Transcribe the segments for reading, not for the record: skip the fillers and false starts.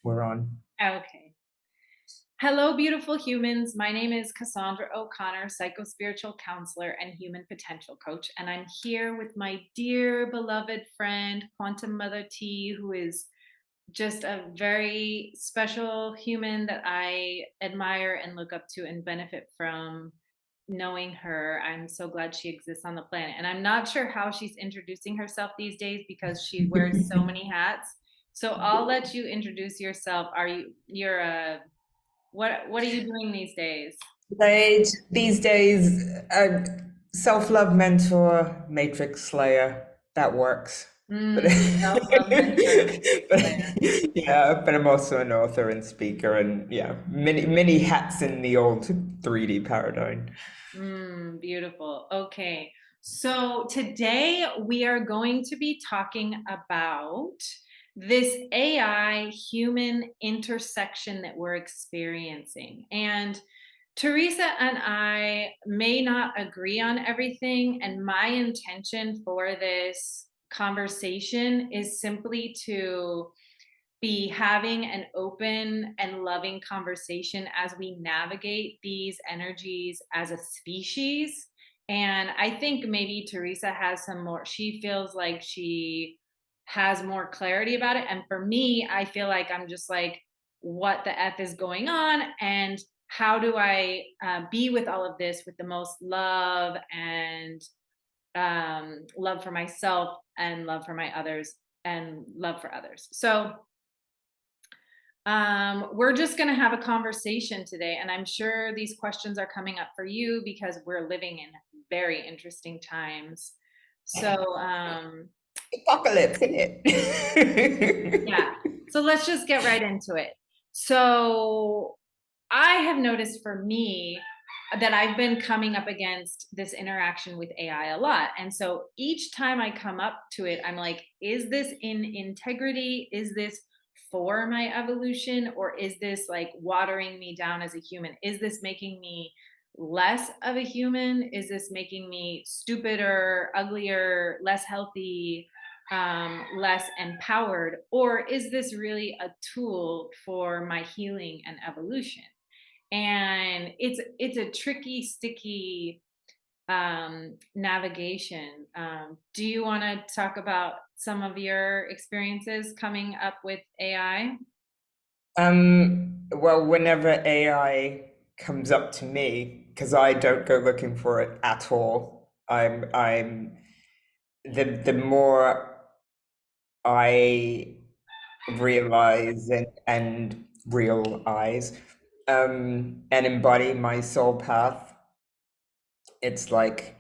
We're on. Okay. Hello, beautiful humans. My name is Cassandra O'Connor, psychospiritual counselor and human potential coach. And I'm here with my dear beloved friend, Quantum Mother T, who is just a very special human that I admire and look up to and benefit from knowing her. I'm so glad she exists on the planet. And I'm not sure how she's introducing herself these days because she wears so many hats. So I'll let you introduce yourself. You're a what are you doing these days? These days, self-love mentor, matrix slayer, that works. But, Self-love mentor and matrix player. yeah, but I'm also an author and speaker, and yeah, many hats in the old 3D paradigm. Beautiful. Okay. So today we are going to be talking about this AI human intersection that we're experiencing. And Teresa and I may not agree on everything. And my intention for this conversation is simply to be having an open and loving conversation as we navigate these energies as a species. And I think maybe Teresa has some more, she feels like she has more clarity about it. And for me, I feel like I'm just like, what the F is going on? And how do I be with all of this with the most love and love for myself and love for my others and love for others? So, we're just going to have a conversation today, and I'm sure these questions are coming up for you because we're living in very interesting times. So, Apocalypse, isn't it? yeah, so let's just get right into it. So, I have noticed for me that I've been coming up against this interaction with AI a lot. And so each time I come up to it, I'm like, is this in integrity? Is this for my evolution? Or is this like watering me down as a human? Is this making me less of a human? Is this making me stupider, uglier, less healthy, less empowered? Or is this really a tool for my healing and evolution? And it's a tricky, sticky navigation. Do you want to talk about some of your experiences coming up with AI? Well, whenever AI comes up to me, because I don't go looking for it at all, I'm the more I realize and realize and embody my soul path, it's like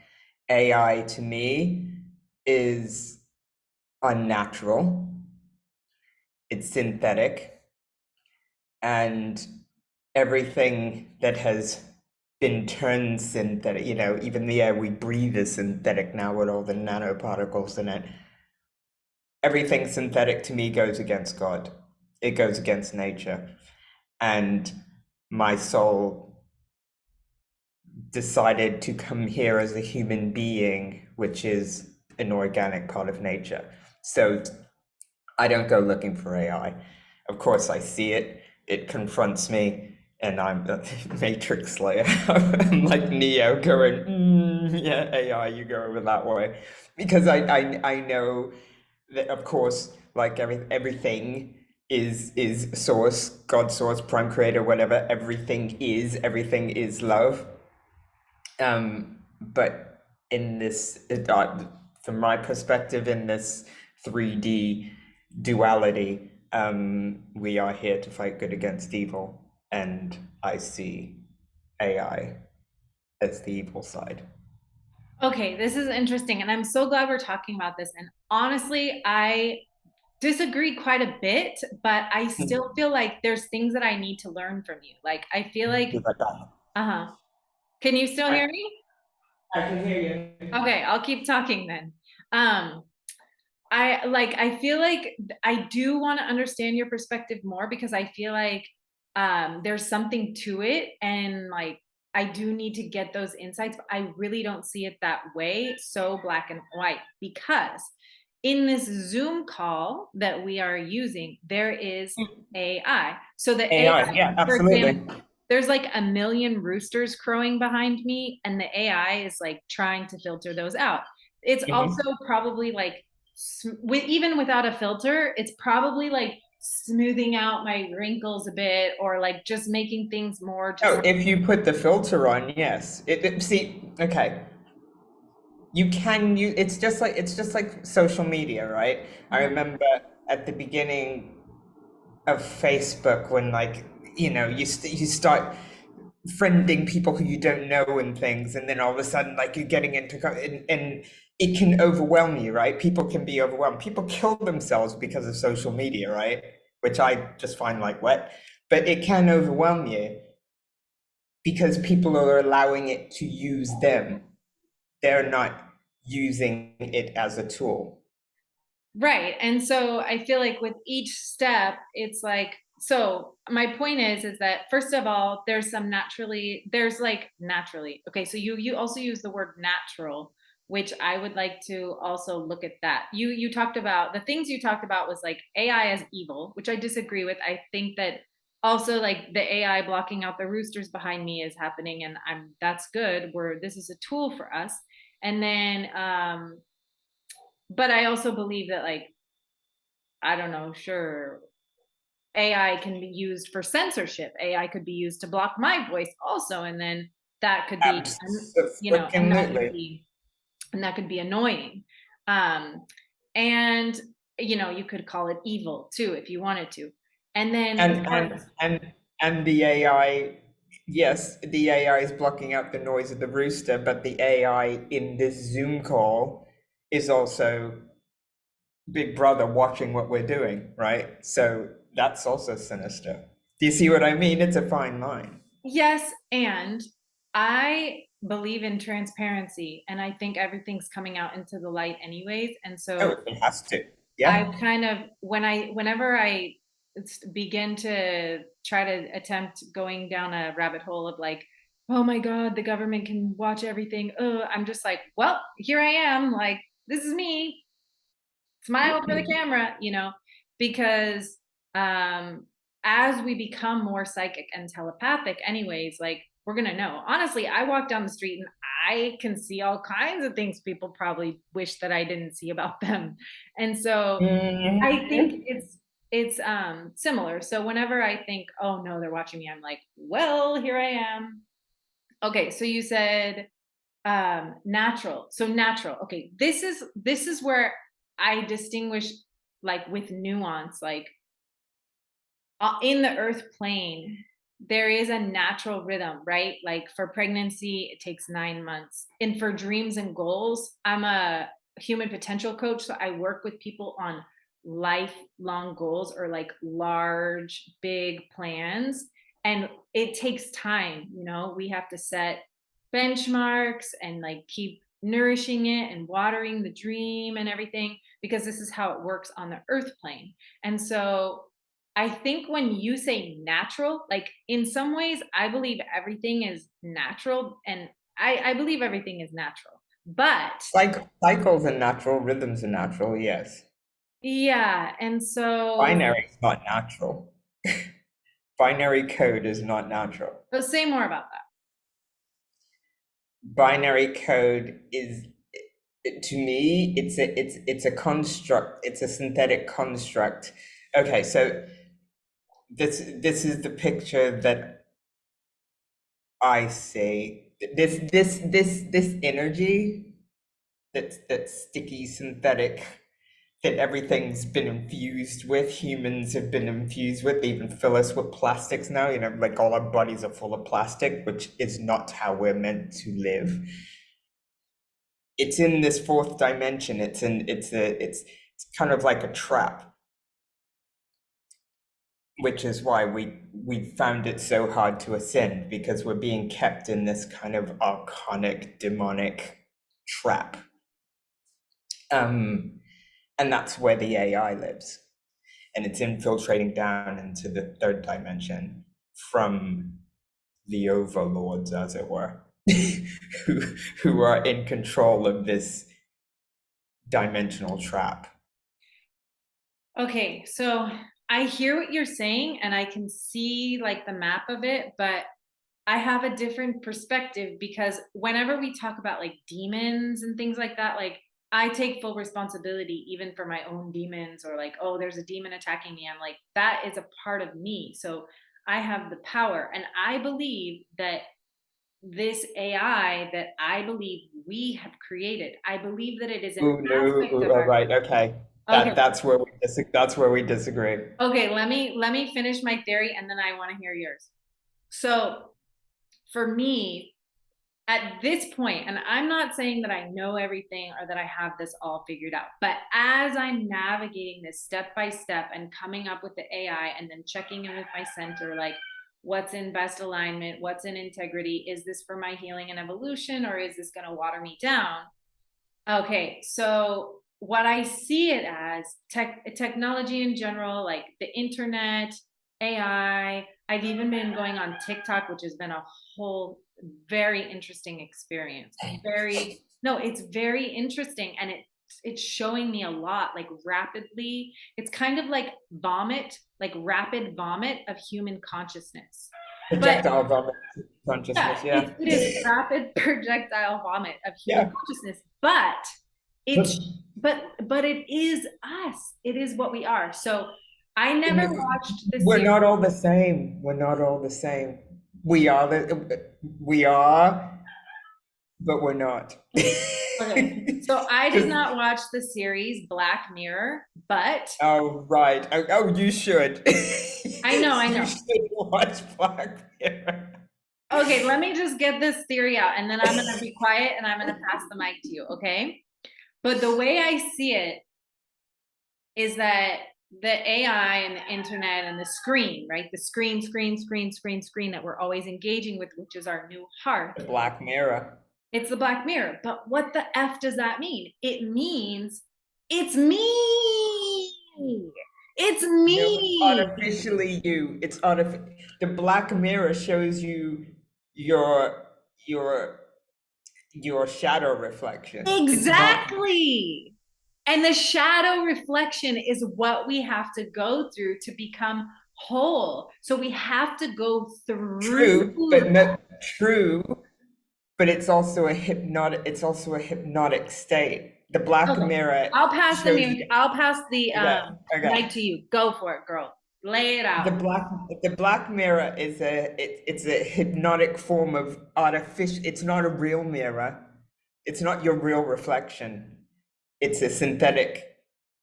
AI to me is unnatural, it's synthetic, and everything that has been turned synthetic, even the air we breathe is synthetic now with all the nanoparticles in it. Everything synthetic to me goes against God. It goes against nature. And my soul decided to come here as a human being, which is an organic part of nature. So I don't go looking for AI. Of course, I see it, it confronts me, and I'm a Matrix Slayer. I'm like Neo going, yeah, AI, you go over that way. Because I know that, of course, like everything is source, God source, prime creator, whatever, everything is love. But in this, from my perspective, in this 3D duality, we are here to fight good against evil, and I see AI as the evil side. Okay, this is interesting. And I'm so glad we're talking about this. And honestly, I disagree quite a bit, but I still feel like there's things that I need to learn from you. Like, I feel like, You're like, "Ah, uh huh. Can you still I, hear me? I can hear you. Okay, I'll keep talking then. Um, I feel like I do want to understand your perspective more because I feel like there's something to it, and like I do need to get those insights, but I really don't see it that way, so black and white, because in this Zoom call that we are using, there is AI. So the AI, AI, yeah, for absolutely. example, there's like a million roosters crowing behind me, and the AI is like trying to filter those out. It's also Mhm. probably like, even without a filter, it's probably like smoothing out my wrinkles a bit, or like just making things more just. Oh, if you put the filter on, yes. See, okay. You can use it's just like social media, right? I Mhm. remember at the beginning of Facebook when like, you start friending people who you don't know and things, and then all of a sudden like you're getting into and it can overwhelm you, right? People can be overwhelmed. People kill themselves because of social media, right? Which I just find like what? But it can overwhelm you because people are allowing it to use them. They're not using it as a tool. Right. And so I feel like with each step, it's like, so my point is that first of all, there's like naturally. Okay, so you also use the word natural, which I would like to also look at that. You talked about the things you talked about was like AI as evil, which I disagree with. I think that also like the AI blocking out the roosters behind me is happening, and I'm that's good. Where this is a tool for us. And then but I also believe that like, I don't know, sure, AI can be used for censorship. AI could be used to block my voice also, and then that could be, and that could Absolutely. be, annoying. Um, and you could call it evil too if you wanted to. And then as And far and as, and and the AI, yes, the AI is blocking out the noise of the rooster, but the AI in this Zoom call is also Big Brother watching what we're doing, right? So that's also sinister. Do you see what I mean? It's a fine line. yes, and I believe in transparency, and I think everything's coming out into the light anyways. And Oh, so it has to. I Yeah. kind of, whenever I begin to try to attempt going down a rabbit hole of like, oh my god, the government can watch everything, I'm just like, well, here I am, like, this is me, smile for the camera, because um as we become more psychic and telepathic anyways, like, we're gonna know. Honestly, I walk down the street and I can see all kinds of things people probably wish that I didn't see about them. And so I think Mhm. it's similar. So whenever I think, oh no, they're watching me, I'm like, well, here I am. Okay, so you said natural. So natural. Okay, this is where I distinguish, like, with nuance, like, in the earth plane, there is a natural rhythm, right? Like for pregnancy, it takes 9 months. And for dreams and goals, I'm a human potential coach. So I work with people on lifelong goals, or like large, big plans. And it takes time. We have to set benchmarks and like keep nourishing it and watering the dream and everything, because this is how it works on the earth plane. And so I think when you say natural, like, in some ways, I believe everything is natural, and I believe everything is natural. But Cycles are natural, rhythms are natural, yes. yeah, and so Binary is not natural. Binary code is not natural. say more about that. Binary code is, to me, it's a construct, it's a synthetic construct. Okay, so this is the picture that I see. This energy that's sticky, synthetic, that everything's been infused with, humans have been infused with. They even fill us with plastics now, like all our bodies are full of plastic, which is not how we're meant to live. It's in this fourth dimension. It's kind of like a trap, which is why we found it so hard to ascend, because we're being kept in this kind of archonic demonic trap. um and that's where the AI lives, and it's infiltrating down into the third dimension from the overlords, as it were, who who are in control of this dimensional trap. Okay, so I hear what you're saying and I can see like the map of it, but I have a different perspective because whenever we talk about like demons and things like that, like I take full responsibility even for my own demons or like, oh, there's a demon attacking me. I'm like, that is a part of me. So I have the power. And I believe that this AI that I believe we have created, I believe that it is an Ooh, no, aspect ooh, of all our. right, okay. Okay, That's where we disagree. okay, let me finish my theory and then I want to hear yours. So for me, at this point, and I'm not saying that I know everything or that I have this all figured out, but as I'm navigating this step by step and coming up with the AI and then checking in with my center, like what's in best alignment, what's in integrity, is this for my healing and evolution, or is this going to water me down? Okay, so what I see it as technology in general, like the internet, AI. I've even been going on TikTok, which has been a whole very interesting experience. Very no, it's very interesting and it's showing me a lot like rapidly. It's kind of like vomit, like rapid vomit of human consciousness. But Projectile vomit yeah, consciousness, it, yeah. it is rapid projectile vomit of human Yeah. consciousness, but But it's but it is us. It is what we are. So I never watched the we're series. not all the same. We're not all the same. We are, but we're not. Okay. So I did Because not watch the series Black Mirror, but oh right. You should. I You know. should watch Black Mirror. Okay, let me just get this theory out and then I'm gonna be quiet and I'm gonna pass the mic to you, okay? But the way I see it is that the AI and the internet and the screen, right? The screen that we're always engaging with, which is our new heart. Black Mirror. It's the Black Mirror. But what the F does that mean? It means it's me. It's No, it's me. artificially you. The Black Mirror shows you your your your shadow reflection. It's not Exactly. And the shadow reflection is what we have to go through to become whole. So we have to go through true, but that. no true, but it's also a hypnotic state. The Black Okay. Mirror shows you I'll pass the okay, okay. mic to you. Go for it, girl. Lay it out. The Black Mirror is it's a hypnotic form of artificial. It's not a real mirror. It's not your real reflection. It's a synthetic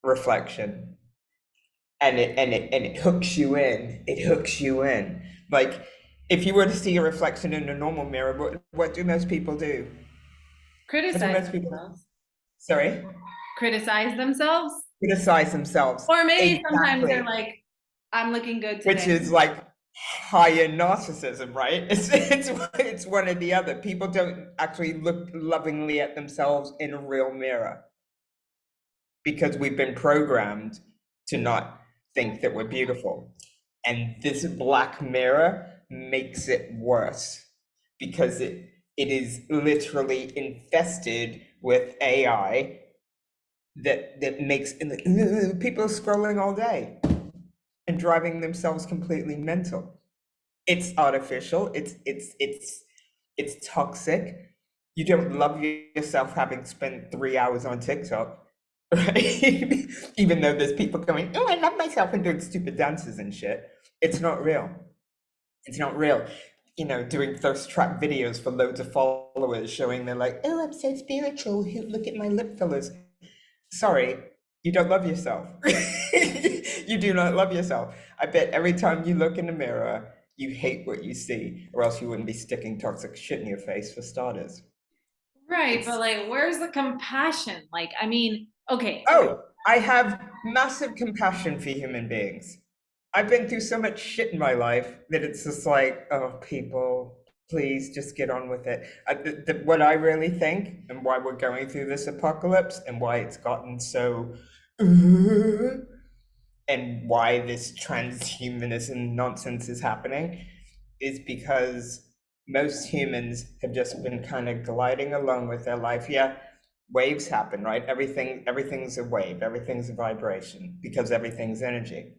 reflection, and it hooks you in. It hooks you in. Like if you were to see a reflection in a normal mirror, what do most people do? What do Criticize most people? themselves. Sorry, Criticize themselves. criticize themselves. Or maybe sometimes they're Exactly. like, I'm looking good Which today. is like higher narcissism, right? It's one or the other. People don't actually look lovingly at themselves in a real mirror because we've been programmed to not think that we're beautiful. And this Black Mirror makes it worse because it is literally infested with AI that makes people are scrolling all day and driving themselves completely mental. It's artificial. It's toxic. You don't love yourself having spent 3 hours on TikTok, right? Even though there's people going, "Oh, I love myself," and doing stupid dances and shit. It's not real. It's not real. Doing thirst trap videos for loads of followers, showing they're like, "Oh, I'm so spiritual. Look at my lip fillers." Sorry, you don't love yourself. You do not love yourself. I bet every time you look in the mirror, you hate what you see, or else you wouldn't be sticking toxic shit in your face for starters. Right, but It's like, where's the compassion? Like, I mean, okay, oh, I have massive compassion for human beings. I've been through so much shit in my life that it's just like, oh, people, please just get on with it. What I really think, and why we're going through this apocalypse, and why it's gotten so, and why this transhumanism nonsense is happening, is because most humans have just been kind of gliding along with their life. Yeah, waves happen, right? Everything's a wave, everything's a vibration because everything's energy.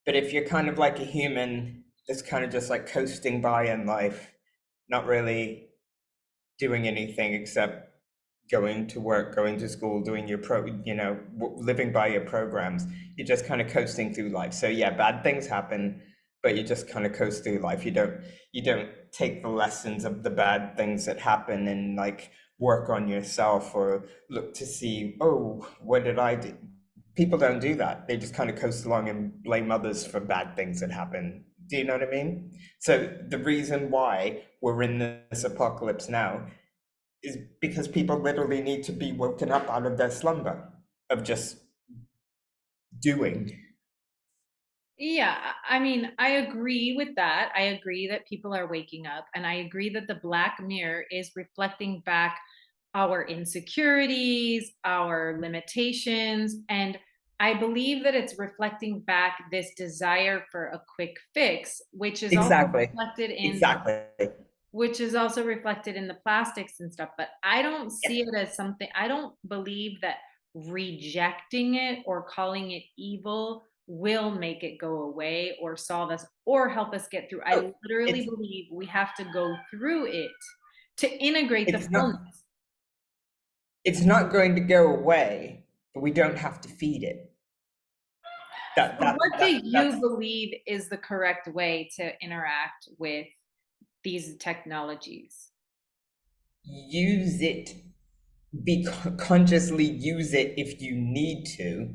But if you're kind of like a human that's kind of just like coasting by in life, not really doing anything except going to work, going to school, doing your living by your programs, you're just kind of coasting through life. So yeah, bad things happen, but you just kind of coast through life. You don't take the lessons of the bad things that happen and like work on yourself or look to see, oh, what did I do? People don't do that. They just kind of coast along and blame others for bad things that happen. Do you know what I mean? So the reason why we're in this apocalypse now is because people literally need to be woken up out of their slumber of just doing. Yeah, I mean, I agree with that. I agree that people are waking up, and I agree that the Black Mirror is reflecting back our insecurities, our limitations, and I believe that it's reflecting back this desire for a quick fix, Exactly. Exactly. which is also reflected in the plastics and stuff. But I don't see Yep. it as something, I don't believe that rejecting it or calling it evil will make it go away or solve us or help us get through. Oh, I literally it's believe we have to go through it to integrate the it's not fullness. it's not going to go away, but we don't have to feed it. That So that what do that you that's believe is the correct way to interact with these technologies? use it, consciously use it if you need to,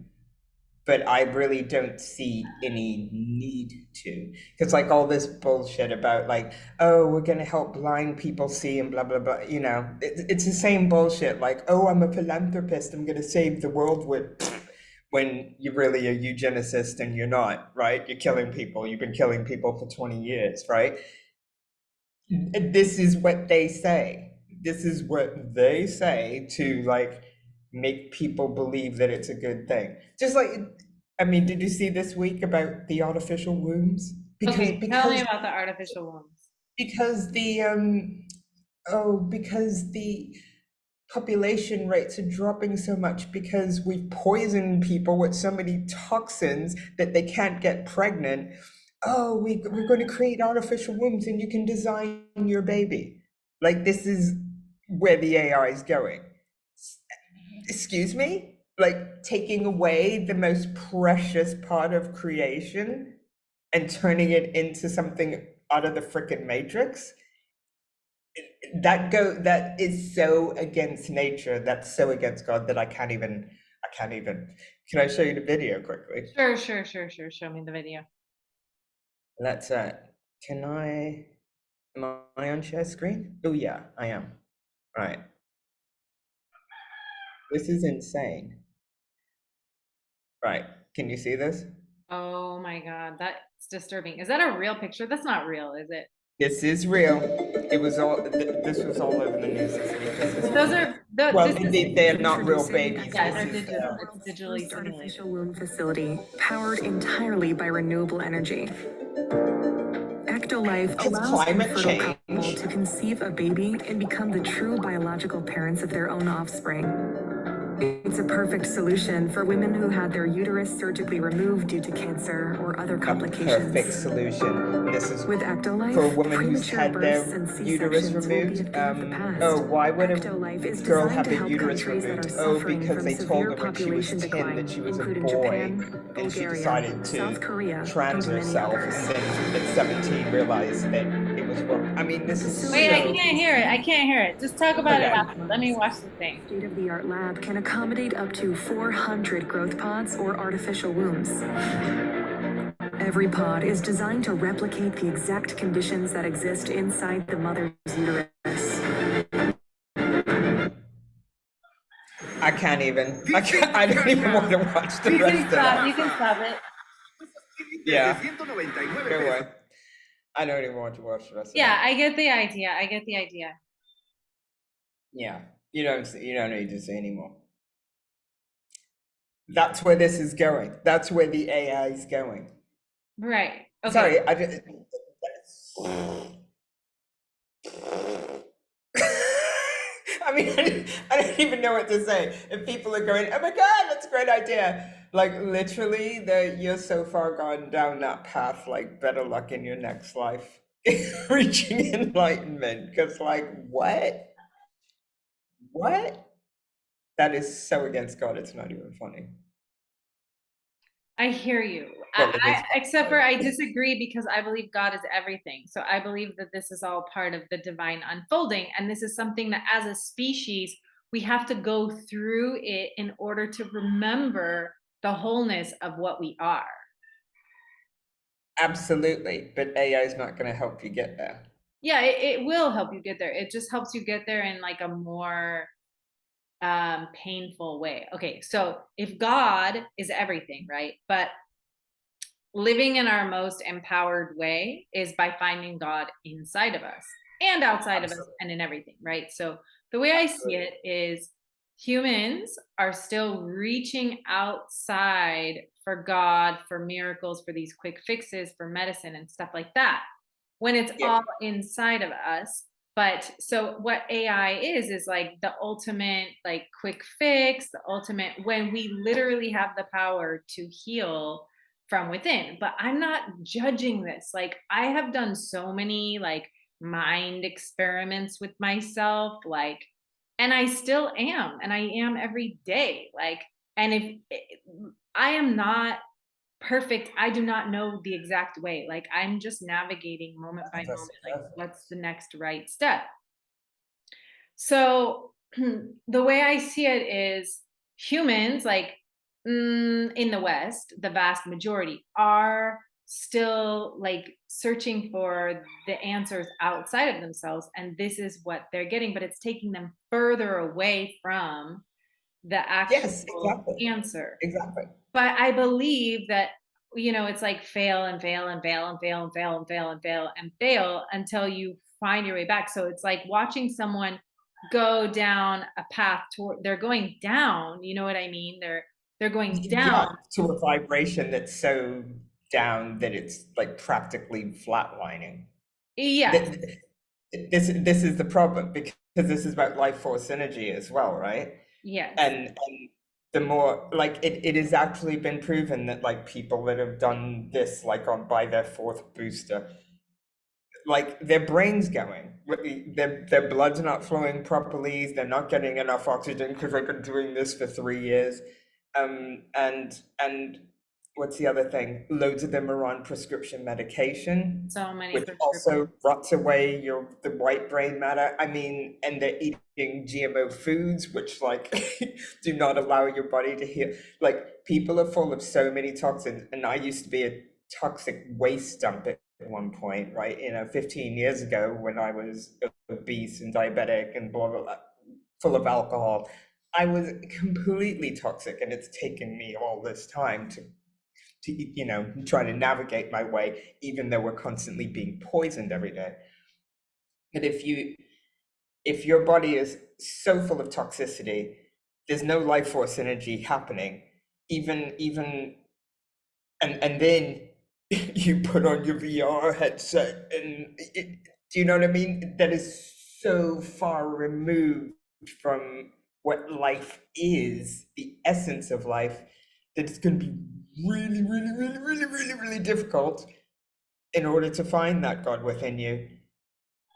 but I really don't see any need to. Because like all this bullshit about like, oh, we're gonna help blind people see and blah blah blah. It's the same bullshit. Like, oh, I'm a philanthropist. I'm gonna save the world with. When you're really a eugenicist and you're not, right? You're killing people. You've been killing people for 20 years, right? This is what they say. This is what they say to like make people believe that it's a good thing. Just like, I mean, did you see this week about the artificial wombs? Because Okay, tell me because about the artificial wombs. because the because the population rates are dropping so much because we've poisoned people with so many toxins that they can't get pregnant. Oh, we're going to create artificial wombs and you can design your baby. Like, this is where the AI is going. Excuse me? Like, taking away the most precious part of creation and turning it into something out of the freaking matrix. That is so against nature, that's so against God that I can't even. Can I show you the video quickly? Sure, sure, sure, sure. Show me the video. Let's can I am I on share screen? Oh yeah, I am. Right. This is insane. Right. Can you see this? Oh my God, that's disturbing. Is that a real picture? That's not real, is it? This is real. This was all over the news this week because this But was those are well, this is they're not real Introducing babies. yeah, This they're is digital. the It's world's digitally first simulated. artificial womb facility, powered entirely by renewable energy. Ectolife because allows the climate fertile couple change. to conceive a baby and become the true biological parents of their own offspring. It's a perfect solution for women who had their uterus surgically removed due to cancer or other A perfect complications. solution. This is With for a Ectolife, woman who's premature had births their and uterus C-sections will be a removed. thing of the Oh, past. why would a Ectolife is girl designed have to a help uterus countries that are removed? Oh, suffering because from they told severe her when she was population 10 that decline, she was a including boy Japan, and she Bulgaria, decided South to Korea, trans and many herself others. and then at 17 realized that it was wrong. I mean, The this is Wait, facility I so. can't hear it. I can't hear it. Just talk about it Okay. after. Let me watch the thing. State-of-the-art lab can accommodate up to 400 growth pods or artificial wombs. Every pod is designed to replicate the exact conditions that exist inside the mother's uterus. I can't even. I don't even want to watch the You rest can of stop. that. You can stop it. Yeah. Go away. I don't even want to watch the rest of Yeah, that. I get the idea. I get the idea. Yeah. You don't need to say anymore. That's where this is going. That's where the AI is going. Right. Okay. Sorry, I just. mean, I don't even know what to say. If people are going, oh my God, that's a great idea. Like literally, you're so far gone down that path. Like, better luck in your next life, reaching enlightenment. Because, like, what? What? That is so against God. It's not even funny. I hear you. Well, it is Except for I funny. disagree because I believe God is everything. So I believe that this is all part of the divine unfolding. And this is something that as a species, we have to go through it in order to remember the wholeness of what we are. Absolutely, but AI is not going to help you get there. Yeah, it will help you get there. It just helps you get there in like a more painful way. Okay, so if God is everything, right? But living in our most empowered way is by finding God inside of us and outside of us Absolutely, and in everything, right? So the way I see absolutely. it is humans are still reaching outside for God, for miracles, for these quick fixes, for medicine and stuff like that when it's all Yep. inside of us. But so what AI is like the ultimate like quick fix, the ultimate when we literally have the power to heal from within. But I'm not judging this. Like I have done so many like mind experiments with myself, like, and I still am, and I am every day. Like, and if I am not perfect, I do not know the exact way. Like I'm just navigating moment by None of us moment, are like perfect. what's the next right step. So the way I see it is humans, like in the West, the vast majority are still like searching for the answers outside of themselves. And this is what they're getting, but it's taking them further away from the Yes, actual exactly. answer. Exactly. But I believe that, it's like fail and fail and fail and fail and fail and fail and fail and fail until you find your way back. So it's like watching someone go down a path toward they're going down, you know what I mean? They're going Yeah, down. to a vibration that's so down that it's like practically flatlining. Yes, Th- this is the problem because this is about life force energy as well, right? yes. And the more like it has actually been proven that like people that have done this like on by their fourth booster, like their brain's going, their blood's not flowing properly, they're not getting enough oxygen because they've been doing this for 3 years. And what's the other thing? Loads of them are on prescription medication, So many which prescriptions. also rots away the white brain matter. I mean, and they're eating GMO foods, which like do not allow your body to heal. Like people are full of so many toxins, and I used to be a toxic waste dump at one point, right? 15 years ago when I was obese and diabetic and blah blah blah, full of alcohol. I was completely toxic, and it's taken me all this time to try to navigate my way, even though we're constantly being poisoned every day. But if your body is so full of toxicity, there's no life force energy happening. Even and then you put on your VR headset, and do you know what I mean? That is so far removed from what life is, the essence of life, that it's going to be really, really, really, really, really, really difficult in order to find that God within you.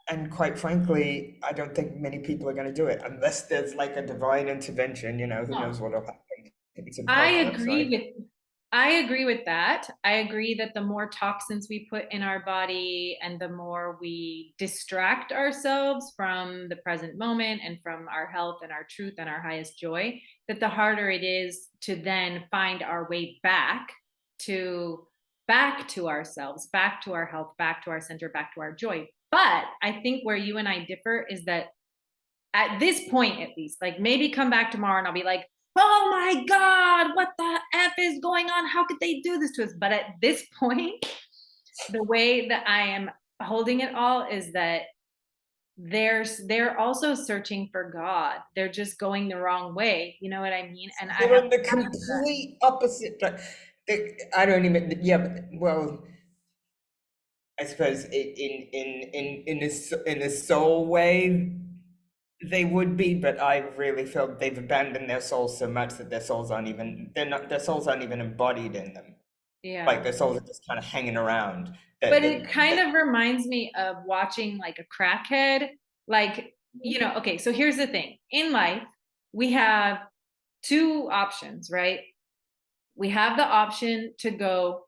And quite frankly, I don't think many people are going to do it unless there's like a divine intervention. Who No, knows what'll happen? It's I apocalypse, agree right? with I agree with that. I agree that the more toxins we put in our body and the more we distract ourselves from the present moment and from our health and our truth and our highest joy, that the harder it is to then find our way to back to ourselves, back to our health, back to our center, back to our joy. But I think where you and I differ is that at this point at least, like maybe come back tomorrow and I'll be like, oh my God, what the F is going on? How could they do this to us? But at this point, the way that I am holding it all is that they're also searching for God. They're just going the wrong way. You know what I mean? And I They're have on the accepted that. complete opposite. I don't even. Yeah, but, well, I suppose in a soul way, They would be, but I really feel they've abandoned their souls so much that their souls aren't even embodied in them. Like Yeah. their souls are just kind of hanging around. But That it that, kind that of reminds me of watching like a crackhead. Like, okay, so here's the thing. In life, we have two options, right? We have the option to go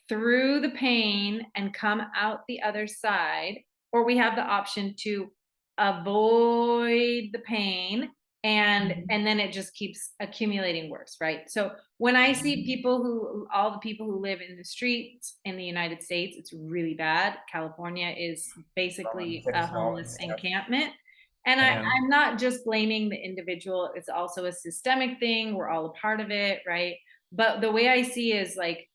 through the pain and come out the other side, or we have the option to avoid the pain, and then it just keeps accumulating worse, right? So when I see people who all the people who live in the streets in the United States, it's really bad. California is basically a fentanyl and homeless stuff. encampment. And Yeah. I'm not just blaming the individual, it's also a systemic thing. We're all a part of it, right? But the way I see is like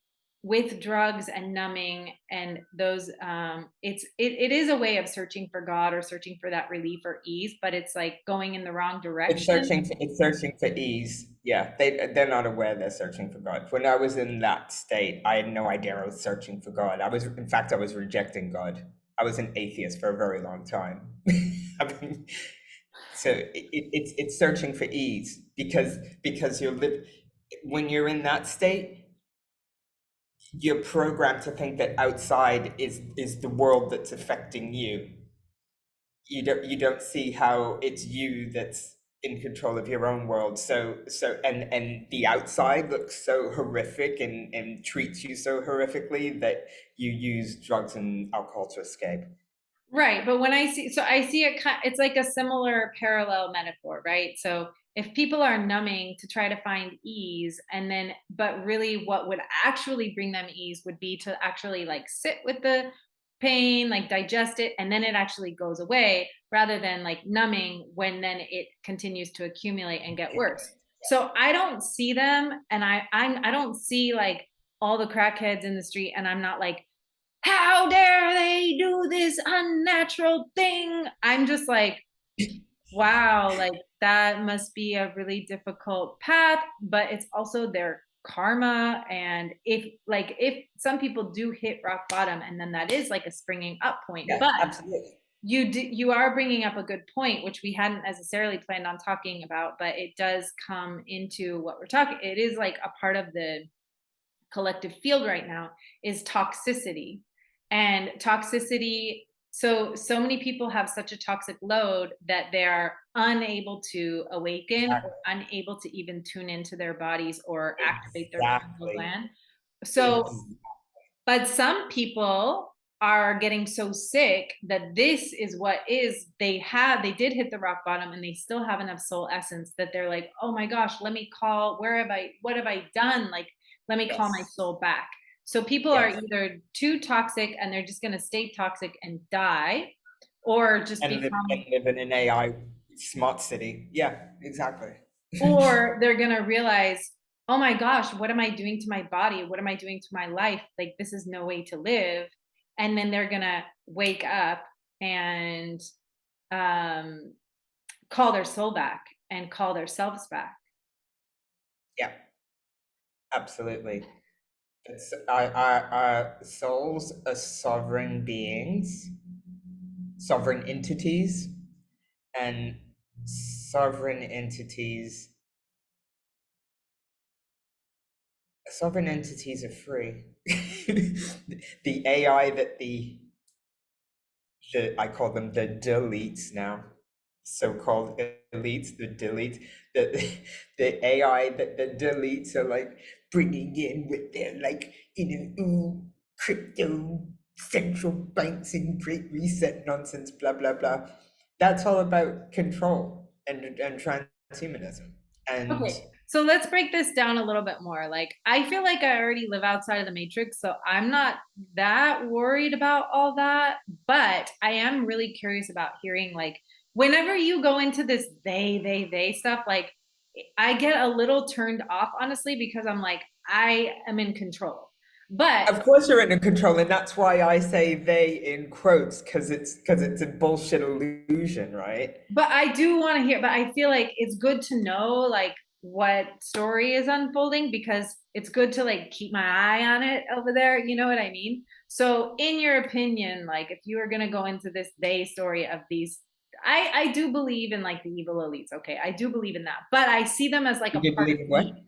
with drugs and numbing and those it is a way of searching for God or searching for that relief or ease, but it's like going in the wrong direction. It's searching for ease. Yeah, they're not aware they're searching for God. When I was in that state, I had no idea I was searching for God. In fact, I was rejecting God. I was an atheist for a very long time. I mean, so it's searching for ease because when you're in that state, you're programmed to think that outside is the world that's affecting you. You don't see how it's you that's in control of your own world. And the outside looks so horrific and treats you so horrifically that you use drugs and alcohol to escape. Right, but when I see it's like a similar parallel metaphor, right? So if people are numbing to try to find ease, and then but really what would actually bring them ease would be to actually like sit with the pain, like digest it, and then it actually goes away rather than like numbing when then it continues to accumulate and get worse. So I don't see them, and I don't see like all the crackheads in the street, and I'm not like, how dare they do this unnatural thing? I'm just like, wow, like that must be a really difficult path, but it's also their karma. And if some people do hit rock bottom, and then that is like a springing up point. Yeah, But absolutely. you are bringing up a good point, which we hadn't necessarily planned on talking about, but it does come into what we're talking. It is like a part of the collective field right now is toxicity. And toxicity, so many people have such a toxic load that they're unable to awaken or Exactly. unable to even tune into their bodies or activate their pineal Exactly. gland. So Exactly. but some people are getting so sick that this is what is they did hit the rock bottom, and they still have enough soul essence that they're like, oh my gosh, let me call, what have I done, like let me call my Yes. soul back. So people are Yes. either too toxic and they're just going to stay toxic and die, or just And become, live in an AI smart city. Yeah, exactly. or they're going to realize, oh my gosh, what am I doing to my body, what am I doing to my life, like this is no way to live. And then they're going to wake up and um, call their soul back and call their selves back. Yeah, absolutely. Our souls are sovereign beings, sovereign entities, and sovereign entities sovereign entities are free. The AI that the I call them the deletes now, so-called elites, the delete, the AI that the deletes are like bringing in with their like ooh, crypto central banks and great reset nonsense, blah blah blah. That's all about control and transhumanism. And Okay, so let's break this down a little bit more. Like, I feel like I already live outside of the matrix, so I'm not that worried about all that. But I am really curious about hearing, like, whenever you go into this they stuff, like, I get a little turned off, honestly, because I'm like, I am in control. But of course you're in control, and that's why I say they in quotes, because it's a bullshit illusion, right? But I do want to hear, but I feel like it's good to know like what story is unfolding, because it's good to like keep my eye on it over there. You know what I mean? So in your opinion, like if you were going to go into this they story of these I do believe in like the evil elites. Okay, I do believe in that, but I see them as like You a do part believe of in what? me.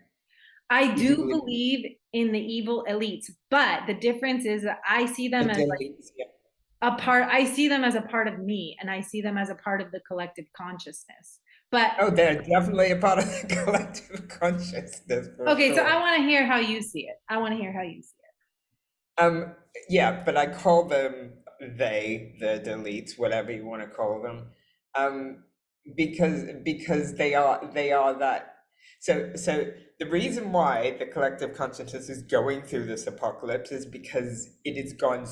I You do do believe in believe in the evil elites, but the difference is that I see the them as like deletes? Yeah. a part. I see them as a part of me, and I see them as a part of the collective consciousness. But Oh, they're definitely a part of the collective consciousness for okay, so I sure. want to hear how you see it. I want to hear how you see Um, yeah, but I call them the deletes, whatever you want to call them, um, because they are that. So the reason why the collective consciousness is going through this apocalypse is because it has gone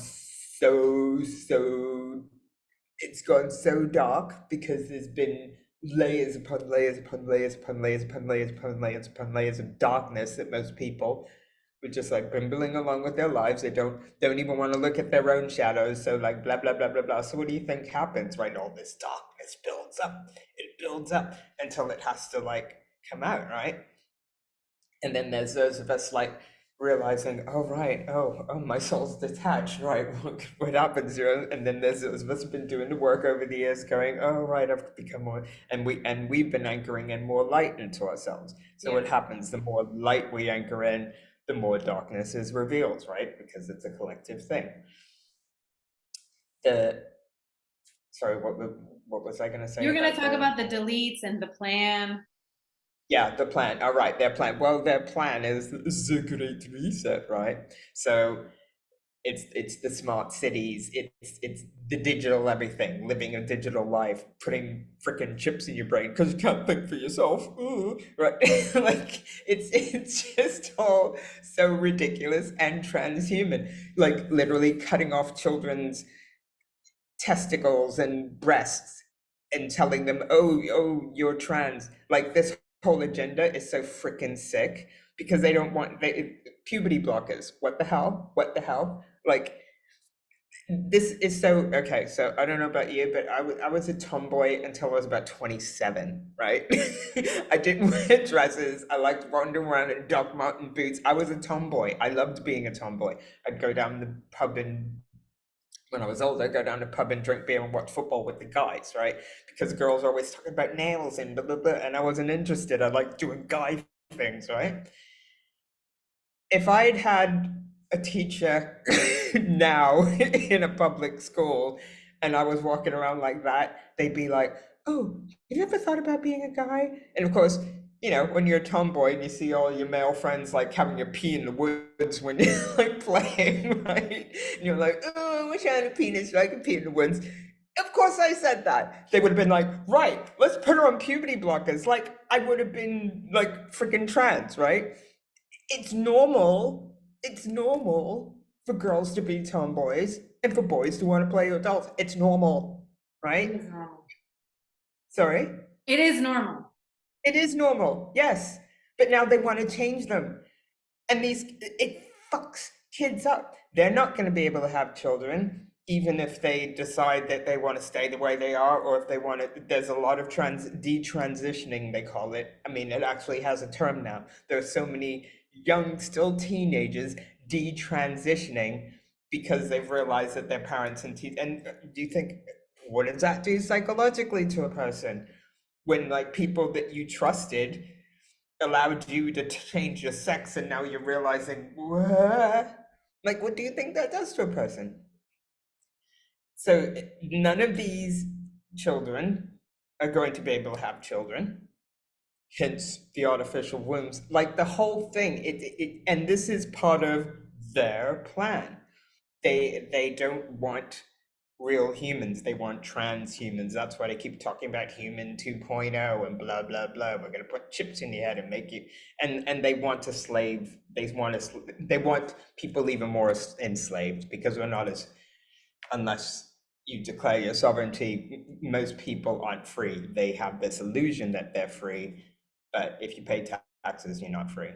it's gone so dark because there's been layers upon layers upon layers upon layers upon layers upon layers upon layers of darkness that most people were just like bimbling along with their lives. They don't even want to look at their own shadows. So like blah blah blah blah blah. So what do you think happens, right? All this darkness builds up. It builds up until it has to like come out, right? And then there's those of us like realizing, oh right, oh my soul's detached, right? What happens here? And then there's those of us who've been doing the work over the years, going, oh right, I've become more, and we've been anchoring in more light into ourselves. it. So what happens? The more light we anchor in, the more darkness is revealed, right? Because it's a collective thing. The sorry, what was I going to say You're going to about talk the? about the deletes and the plan. Yeah, the plan. All right, their plan. Well, their plan is the Great Reset, right? So it's the smart cities, it's the digital everything, living a digital life, putting freaking chips in your brain because you can't think for yourself. Ooh, right? Like it's just all so ridiculous and transhuman. Like literally cutting off children's testicles and breasts and telling them, oh, you're trans. Like this whole agenda is so freaking sick because they don't want puberty blockers. What the hell? What the hell? Like this is so okay. So I don't know about you, but I was a tomboy until I was about 27, right? I didn't wear dresses. I liked wandering around in Doc Marten boots. I was a tomboy. I loved being a tomboy. I'd go down the pub and when I was older, go down to the pub and drink beer and watch football with the guys, right? Because girls are always talking about nails and blah blah blah, and I wasn't interested. I liked doing guy things, right? If I'd had a teacher now in a public school and I was walking around like that, they'd be like, "Oh, you ever thought about being a guy?" And of course, when you're a tomboy and you see all your male friends like having a pee in the woods when you're like playing, right? And you're like, "Oh, I wish I had a penis so I could pee in the woods." Of course I said that. They would have been like, "Right, let's put her on puberty blockers." Like I would have been like freaking trans, right? It's normal for girls to be tomboys and for boys to want to play adults. It's normal, It right? is normal. Sorry? It is normal. It is normal, yes. But now they want to change them. And it fucks kids up. They're not going to be able to have children, even if they decide that they want to stay the way they are, or if they want to. There's a lot of detransitioning, they call it. I mean, it actually has a term now. There are so many young, still teenagers detransitioning because they've realized that their parents and do you think, what does that do psychologically to a person? When like people that you trusted allowed you to change your sex and now you're realizing what, like what do you think that does to a person? So none of these children are going to be able to have children, hence the artificial wombs, like the whole thing. And this is part of their plan. They don't want real humans. They want transhumans. That's why they keep talking about human 2.0 and blah blah blah. We're gonna put chips in your head and make you. And they want to slave. They want people even more enslaved because we're not as unless you declare your sovereignty. Most people aren't free. They have this illusion that they're free, but if you pay taxes, you're not free.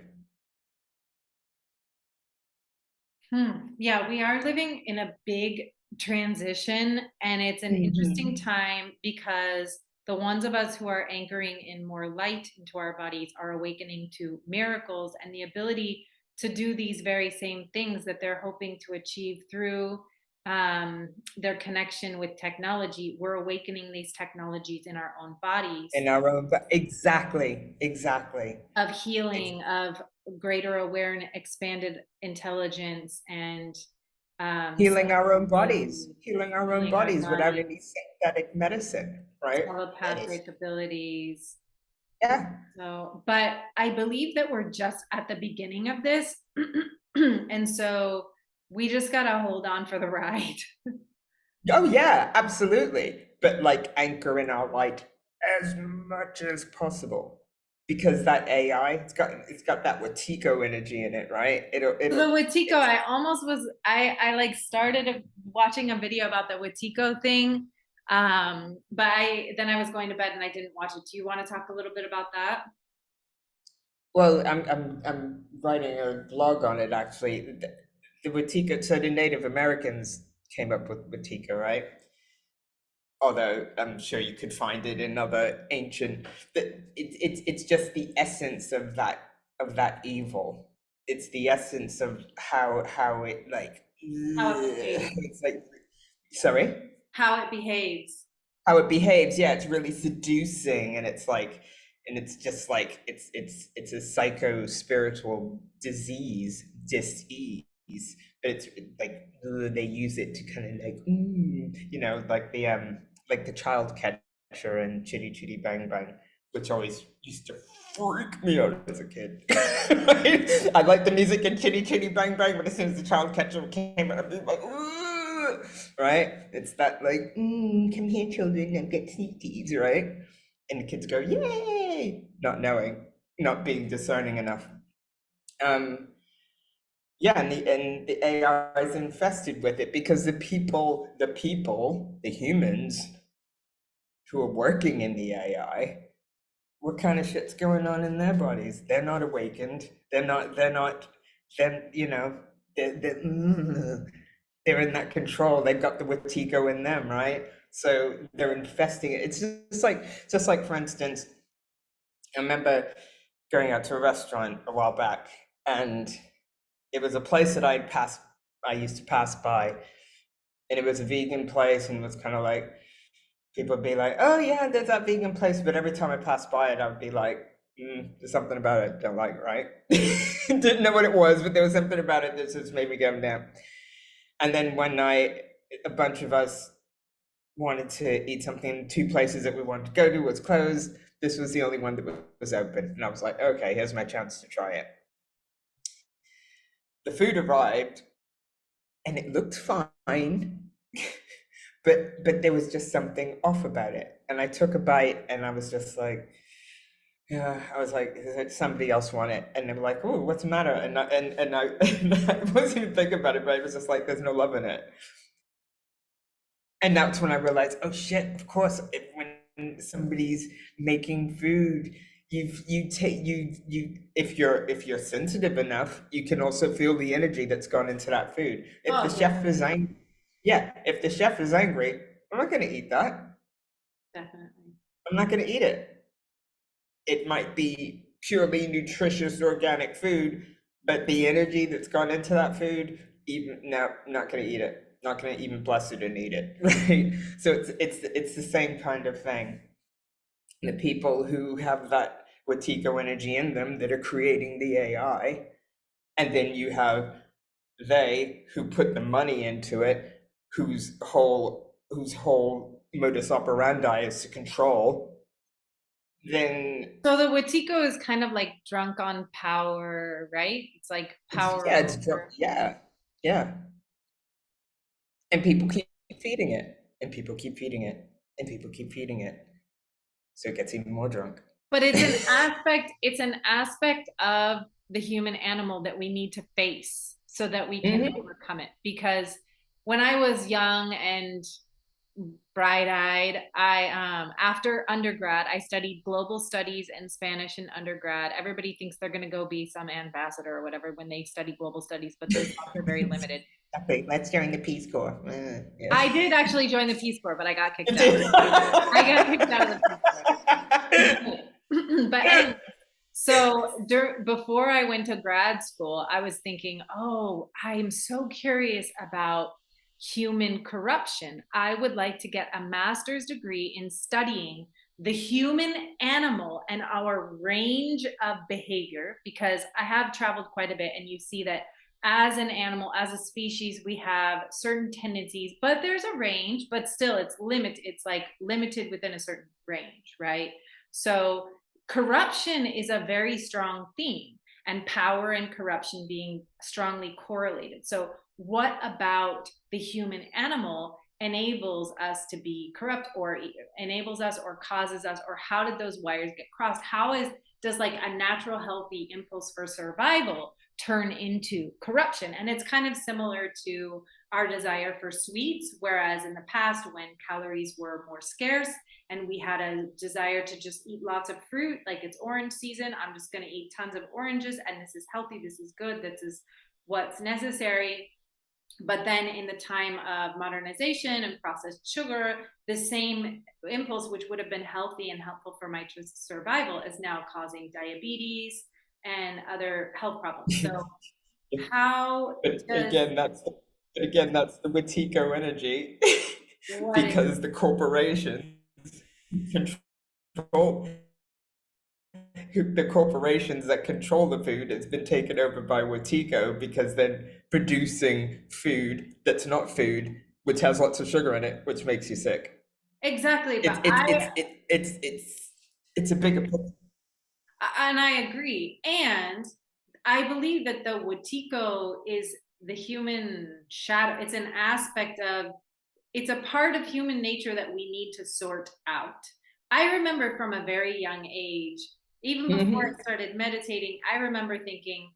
Yeah, we are living in a big transition, and it's an interesting Mhm. time because the ones of us who are anchoring in more light into our bodies are awakening to miracles and the ability to do these very same things that they're hoping to achieve through their connection with technology, we're awakening these technologies in our own bodies In our own, exactly, of healing, of greater awareness, expanded intelligence, and healing our own bodies, sensitivity, healing our own healing our bodies without bodies, any synthetic medicine, right? And it's, telepathic abilities. yeah. So, but I believe that we're just at the beginning of this. And so we just got to hold on for the ride. Oh yeah, absolutely. But like anchor in our light as much as possible. Because that AI, it's got that Watiko energy in it, right? The Watiko, I almost was, I like started watching a video about the Watiko thing. But then I was going to bed and I didn't watch it. Do you want to talk a little bit about that? well, I'm writing a blog on it actually. The Watiko, so the Native Americans came up with Watiko, right? Although I'm sure you could find it in other ancient, but it's just the essence of that evil. It's the essence of how it like How it behaves. it's like, sorry, How it behaves. how it behaves. Yeah, it's really seducing, and it's like, and it's just like it's a psycho spiritual disease, dis-ease. But it's like they use it to kind of like like the child catcher and Chitty Chitty Bang Bang, which always used to freak me out as a kid. I like the music in Chitty Chitty Bang Bang, but as soon as the child catcher came out, I'd be like, "Ugh," right? It's that like, come here, children, and get sneakies, right? And the kids go, yay, not knowing, not being discerning enough. Um, yeah, and the AI is infested with it because the humans who are working in the AI, what kind of shit's going on in their bodies? They're not awakened. Then, they're in that control. They've got the Watigo in them, right? So they're infesting it. It's just like, for instance, I remember going out to a restaurant a while back, and it was a place that I used to pass by, and it was a vegan place, and it was kind of like, people would be like, "Oh yeah, there's that vegan place," but every time I passed by it, I would be like, "There's something about it I don't like, right?" Didn't know what it was, but there was something about it that just made me go down. And then one night, a bunch of us wanted to eat something. Two places that we wanted to go to was closed. This was the only one that was open, and I was like, "Okay, here's my chance to try it." The food arrived, and it looked fine, but there was just something off about it. And I took a bite, and I was just like, yeah, I was like, somebody else want it? And they were like, oh, what's the matter? And I wasn't even thinking about it, but it was just like, there's no love in it. And that's when I realized, oh shit, of course, when somebody's making food, you take you if you're sensitive enough, you can also feel the energy that's gone into that food. If Oh, the chef is angry, yeah, if the chef is angry, I'm not gonna eat that. definitely. I'm not gonna eat it. It might be purely nutritious organic food, but the energy that's gone into that food, even no, not gonna eat it. Not gonna even bless it and eat it, right? So it's the same kind of thing. The people who have that Watiko energy in them that are creating the AI, and then you have they who put the money into it, whose whole modus operandi is to control, then So the Watiko is kind of like drunk on power, right? It's like power yeah, over. yeah, yeah. And people keep feeding it, and people keep feeding it, and people keep feeding it. So it gets even more drunk. But it's an aspect of the human animal that we need to face so that we can Hmm. overcome it. Because when I was young and bright-eyed, I after undergrad, I studied global studies and Spanish in undergrad. Everybody thinks they're going to go be some ambassador or whatever when they study global studies, but those jobs are very limited. Okay, let's join the Peace Corps. Yeah. I did actually join the Peace Corps, but I got kicked You out. did. I got kicked out of the Peace Corps. But anyway, so before I went to grad school, I was thinking, oh, I'm so curious about human corruption. I would like to get a master's degree in studying the human animal and our range of behavior, because I have traveled quite a bit, and you see that as an animal, as a species, we have certain tendencies, but there's a range, but still it's limited. It's like limited within a certain range, right? So corruption is a very strong theme, and power and corruption being strongly correlated. So what about the human animal enables us to be corrupt, or enables us or causes us, or how did those wires get crossed? Does like a natural healthy impulse for survival turn into corruption? And it's kind of similar to our desire for sweets, whereas in the past, when calories were more scarce and we had a desire to just eat lots of fruit, like it's orange season, I'm just going to eat tons of oranges, and this is healthy, this is good, this is what's necessary. But then in the time of modernization and processed sugar, the same impulse, which would have been healthy and helpful for my survival, is now causing diabetes and other health problems. So how But does again, that's the Wetiko energy, what is because the corporations control the corporations that control the food has been taken over by Wetiko, because they're producing food that's not food, which has lots of sugar in it, which makes you sick. exactly? It's But it's it's it, it's a bigger picture. I agree, and I believe that the Wetiko is the human shadow. It's an aspect of, it's a part of human nature that we need to sort out. I remember from a very young age, even before Mhm. I started meditating, I remember thinking,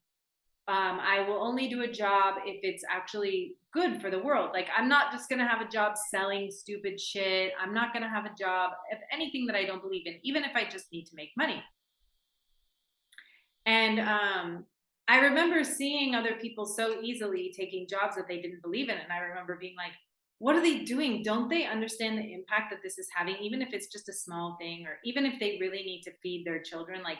I will only do a job if it's actually good for the world. Like, I'm not just going to have a job selling stupid shit. I'm not going to have a job of anything that I don't believe in, even if I just need to make money. And I remember seeing other people so easily taking jobs that they didn't believe in. And I remember being like, what are they doing? Don't they understand the impact that this is having, even if it's just a small thing, or even if they really need to feed their children? Like,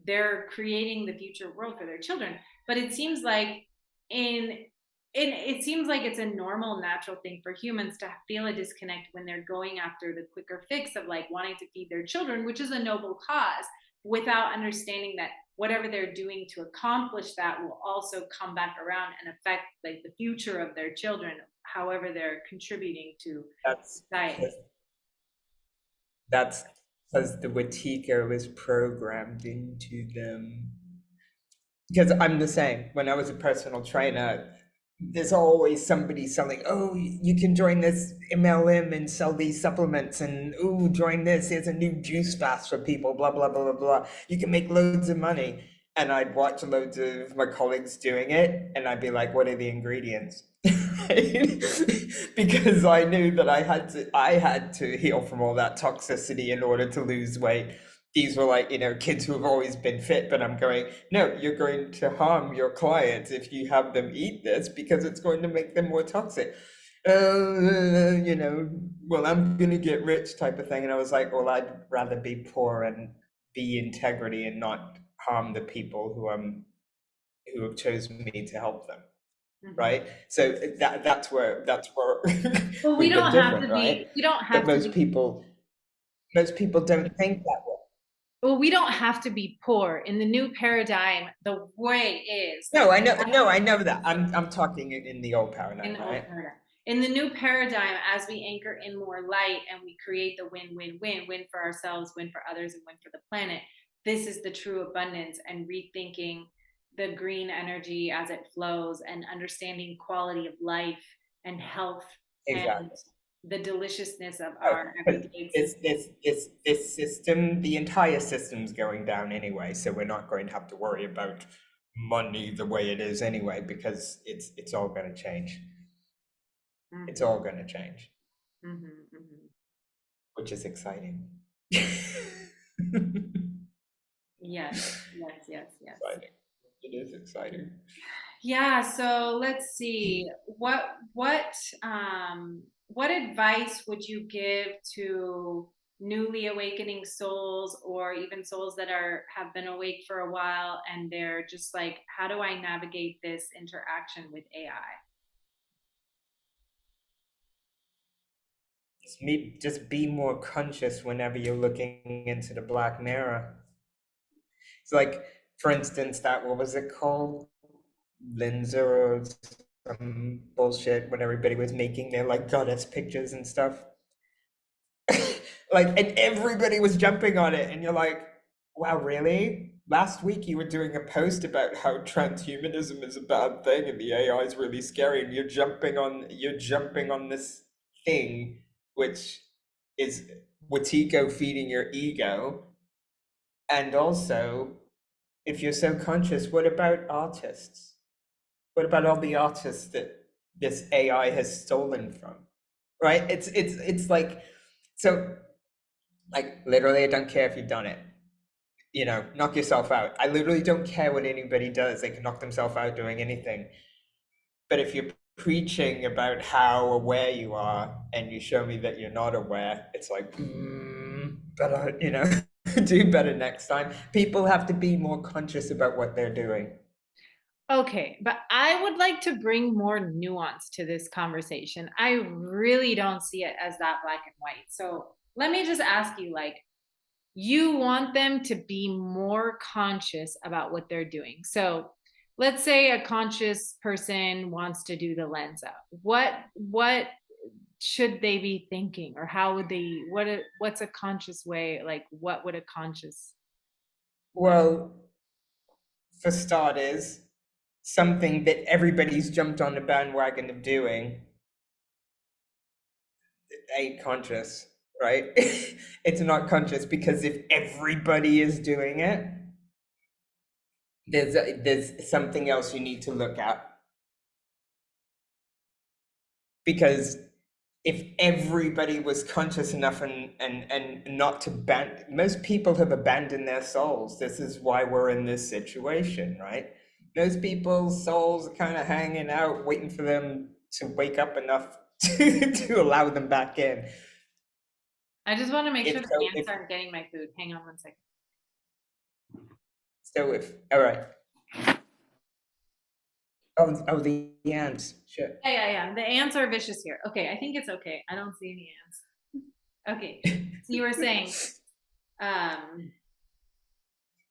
they're creating the future world for their children. But it seems like in it seems like it's a normal, natural thing for humans to feel a disconnect when they're going after the quicker fix of like wanting to feed their children, which is a noble cause, without understanding that whatever they're doing to accomplish that will also come back around and affect like the future of their children, however they're contributing to That's society. that's because the Wetiko is programmed into them. Because I'm the same. When I was a personal trainer, there's always somebody selling, oh, you can join this MLM and sell these supplements, and oh, join this. Here's a new juice fast for people, blah, blah, blah, blah, blah. You can make loads of money. And I'd watch loads of my colleagues doing it, and I'd be like, what are the ingredients? Right? Because I knew that I had to heal from all that toxicity in order to lose weight. These were like, kids who have always been fit, but I'm going, no, you're going to harm your clients if you have them eat this, because it's going to make them more toxic. Well, I'm going to get rich type of thing. And I was like, well, I'd rather be poor and be integrity and not harm the people who have chosen me to help them. Mhm. Right. So that's where Well, we've been different, right? we don't But have to be most people don't think that way. Well, we don't have to be poor. In the new paradigm, the way is like No, I know, no, I know that. I'm talking in the old in paradigm, the old right? paradigm. In the new paradigm, as we anchor in more light and we create the win, win, win, win for ourselves, win for others, and win for the planet, this is the true abundance, and rethinking the green energy as it flows, and understanding quality of life and health and Exactly. the deliciousness of Oh, our but everyday this system, the entire system's going down anyway, so we're not going to have to worry about money the way it is anyway, because it's all going to change. It's existence. all going to change, Hmm, hmm. which is exciting. Yes, yes, yes, yes. Exciting. It is exciting. Yeah, so let's see. What advice would you give to newly awakening souls, or even souls that have been awake for a while, and they're just like, how do I navigate this interaction with AI? just be more conscious whenever you're looking into the black mirror. It's like, for instance, that, what was it called? Linza or some bullshit when everybody was making their like goddess pictures and stuff. Like, and everybody was jumping on it, and you're like, wow, really? Last week you were doing a post about how transhumanism is a bad thing and the AI is really scary, and you're jumping on this thing which is Watiko feeding your ego. And also, if you're so conscious, what about artists? What about all the artists that this AI has stolen from? Right? It's like, so, like, literally, I don't care if you've done it. Knock yourself out. I literally don't care what anybody does. They can knock themselves out doing anything. But if you're preaching about how aware you are and you show me that you're not aware, it's like, better, do better next time. People have to be more conscious about what they're doing. Okay, but I would like to bring more nuance to this conversation. I really don't see it as that black and white. So let me just ask you, like, you want them to be more conscious about what they're doing. So let's say a conscious person wants to do the lens up. What should they be thinking, or how would they, what's a conscious way, like what would a conscious Well, for starters, something that everybody's jumped on the bandwagon of doing ain't conscious, right? It's not conscious, because if everybody is doing it, there's something else you need to look at. Because if everybody was conscious enough and not to most people have abandoned their souls. This is why we're in this situation, right? Most people's souls are kind of hanging out, waiting for them to wake up enough to allow them back in. I just want to make sure If the so, ants aren't getting my food. Hang on one second. all right. Oh, the ants. Sure. Yeah. The ants are vicious here. Okay, I think it's okay. I don't see any ants. Okay, so you were saying,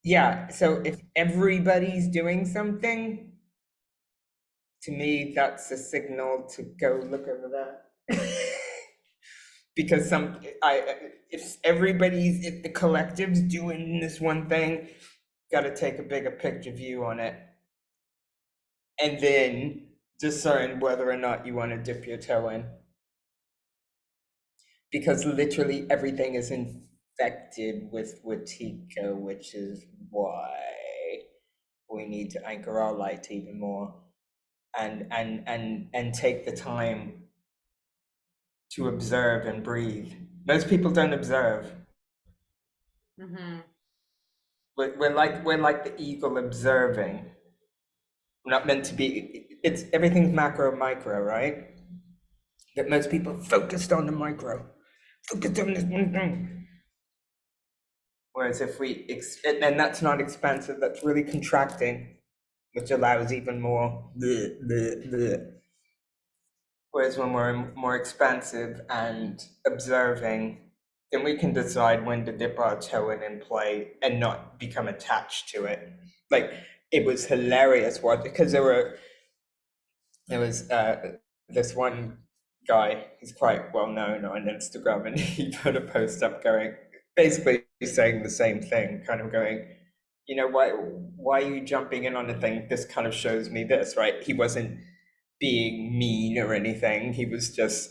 Yeah, so if everybody's doing something, to me, that's a signal to go look over there. Because if the collective's doing this one thing, got to take a bigger picture view on it, and then discern whether or not you want to dip your toe in. Because literally everything is infected with Watiko, which is why we need to anchor our light even more, and take the time to observe and breathe. Most people don't observe. mhm. We're like the eagle observing. We're not meant to be. It's everything's macro micro, right? But most people focused on the micro, focused on this one thing. Whereas if and that's not expansive, that's really contracting, which allows even more. Whereas when we're more expansive and observing, then we can decide when to dip our toe in and play and not become attached to it. Like, it was hilarious because there was this one guy, he's quite well known on Instagram, and he put a post up going, basically saying the same thing, kind of going, why are you jumping in on a thing? This kind of shows me this, right? He wasn't being mean or anything. He was just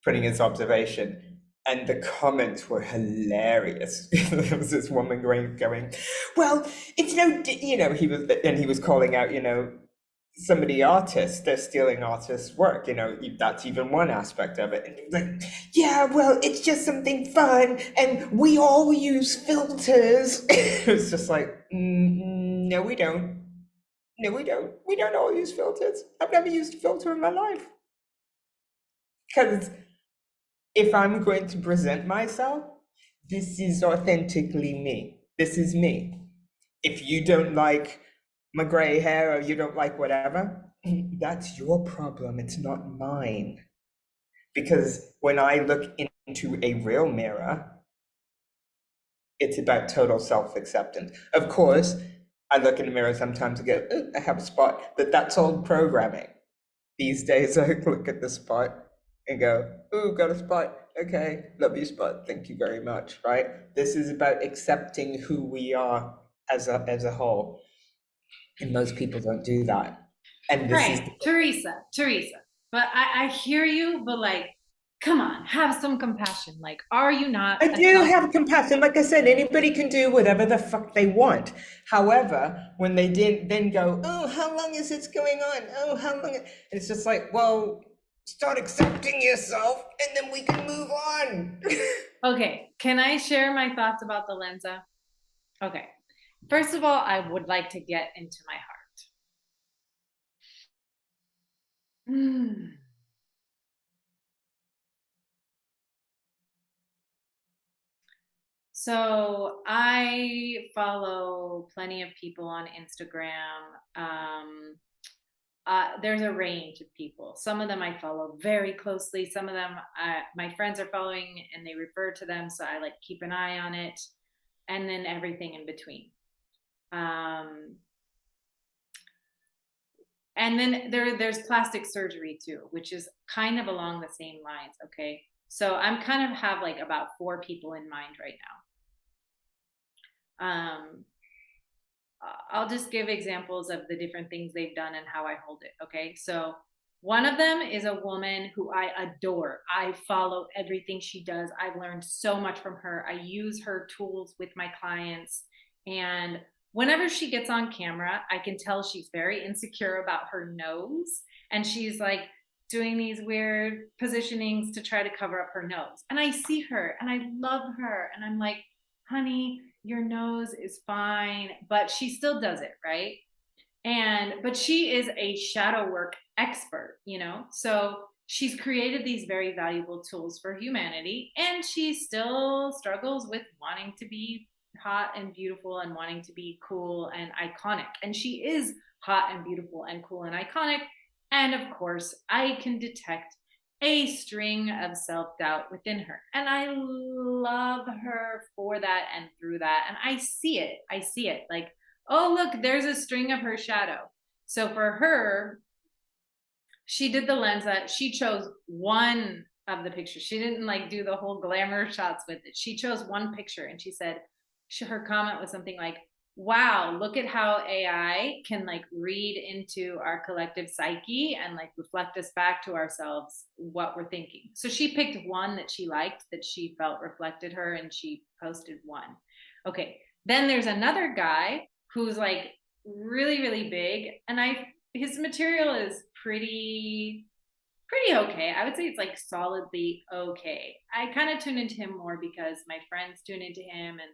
putting his observation. And the comments were hilarious. There was this woman going, well, it's he was calling out, some of the artists, they're stealing artists' work, that's even one aspect of it. And he was like, yeah, well, it's just something fun, and we all use filters. It's just like, no, we don't. No, we don't. We don't all use filters. I've never used a filter in my life. Because if I'm going to present myself, this is authentically me. This is me. If you don't like my gray hair or you don't like whatever, that's your problem. It's not mine. Because when I look into a real mirror, it's about total self-acceptance. Of course, I look in the mirror sometimes and go, "Ooh, I have a spot," but that's old programming. These days, I look at the spot and go, "Ooh, got a spot. Okay, love you, spot. Thank you very much." Right? This is about accepting who we are as a whole, and most people don't do that. And this is Right, Teresa. But I hear you, but like, come on, have some compassion. Like, are you not I a do have compassion. Like I said, anybody can do whatever the fuck they want. However, when they did then go, "Oh, how long is this going on? Oh, how long?" It's just like, well, start accepting yourself and then we can move on. Okay, can I share my thoughts about the Lenza? Okay. First of all, I would like to get into my heart. So I follow plenty of people on Instagram. There's a range of people. Some of them I follow very closely. Some of them my friends are following and they refer to them, so I like keep an eye on it, and then everything in between. And then there's plastic surgery too, which is kind of along the same lines. Okay, so I'm kind of have like about 4 people in mind right now. I'll just give examples of the different things they've done and how I hold it. Okay, so one of them is a woman who I adore. I follow everything she does. I've learned so much from her. I use her tools with my clients, and whenever she gets on camera, I can tell she's very insecure about her nose, and she's like doing these weird positionings to try to cover up her nose. And I see her and I love her, and I'm like, honey, your nose is fine, but she still does it, right? But she is a shadow work expert, so she's created these very valuable tools for humanity, and she still struggles with wanting to be hot and beautiful and wanting to be cool and iconic, and she is hot and beautiful and cool and iconic. And of course I can detect a string of self-doubt within her, and I love her for that and through that. And I see it like, oh, look, there's a string of her shadow. So for her, she did the Lenza. She chose one of the pictures. She didn't like do the whole glamour shots with it. She chose one picture, and she said, her comment was something like, wow, look at how AI can like read into our collective psyche and like reflect us back to ourselves what we're thinking. So she picked one that she liked, that she felt reflected her, and she posted one. Okay. Then there's another guy who's like really, really big, and his material is pretty okay. I would say it's like solidly okay. I kind of tune into him more because my friends tune into him, and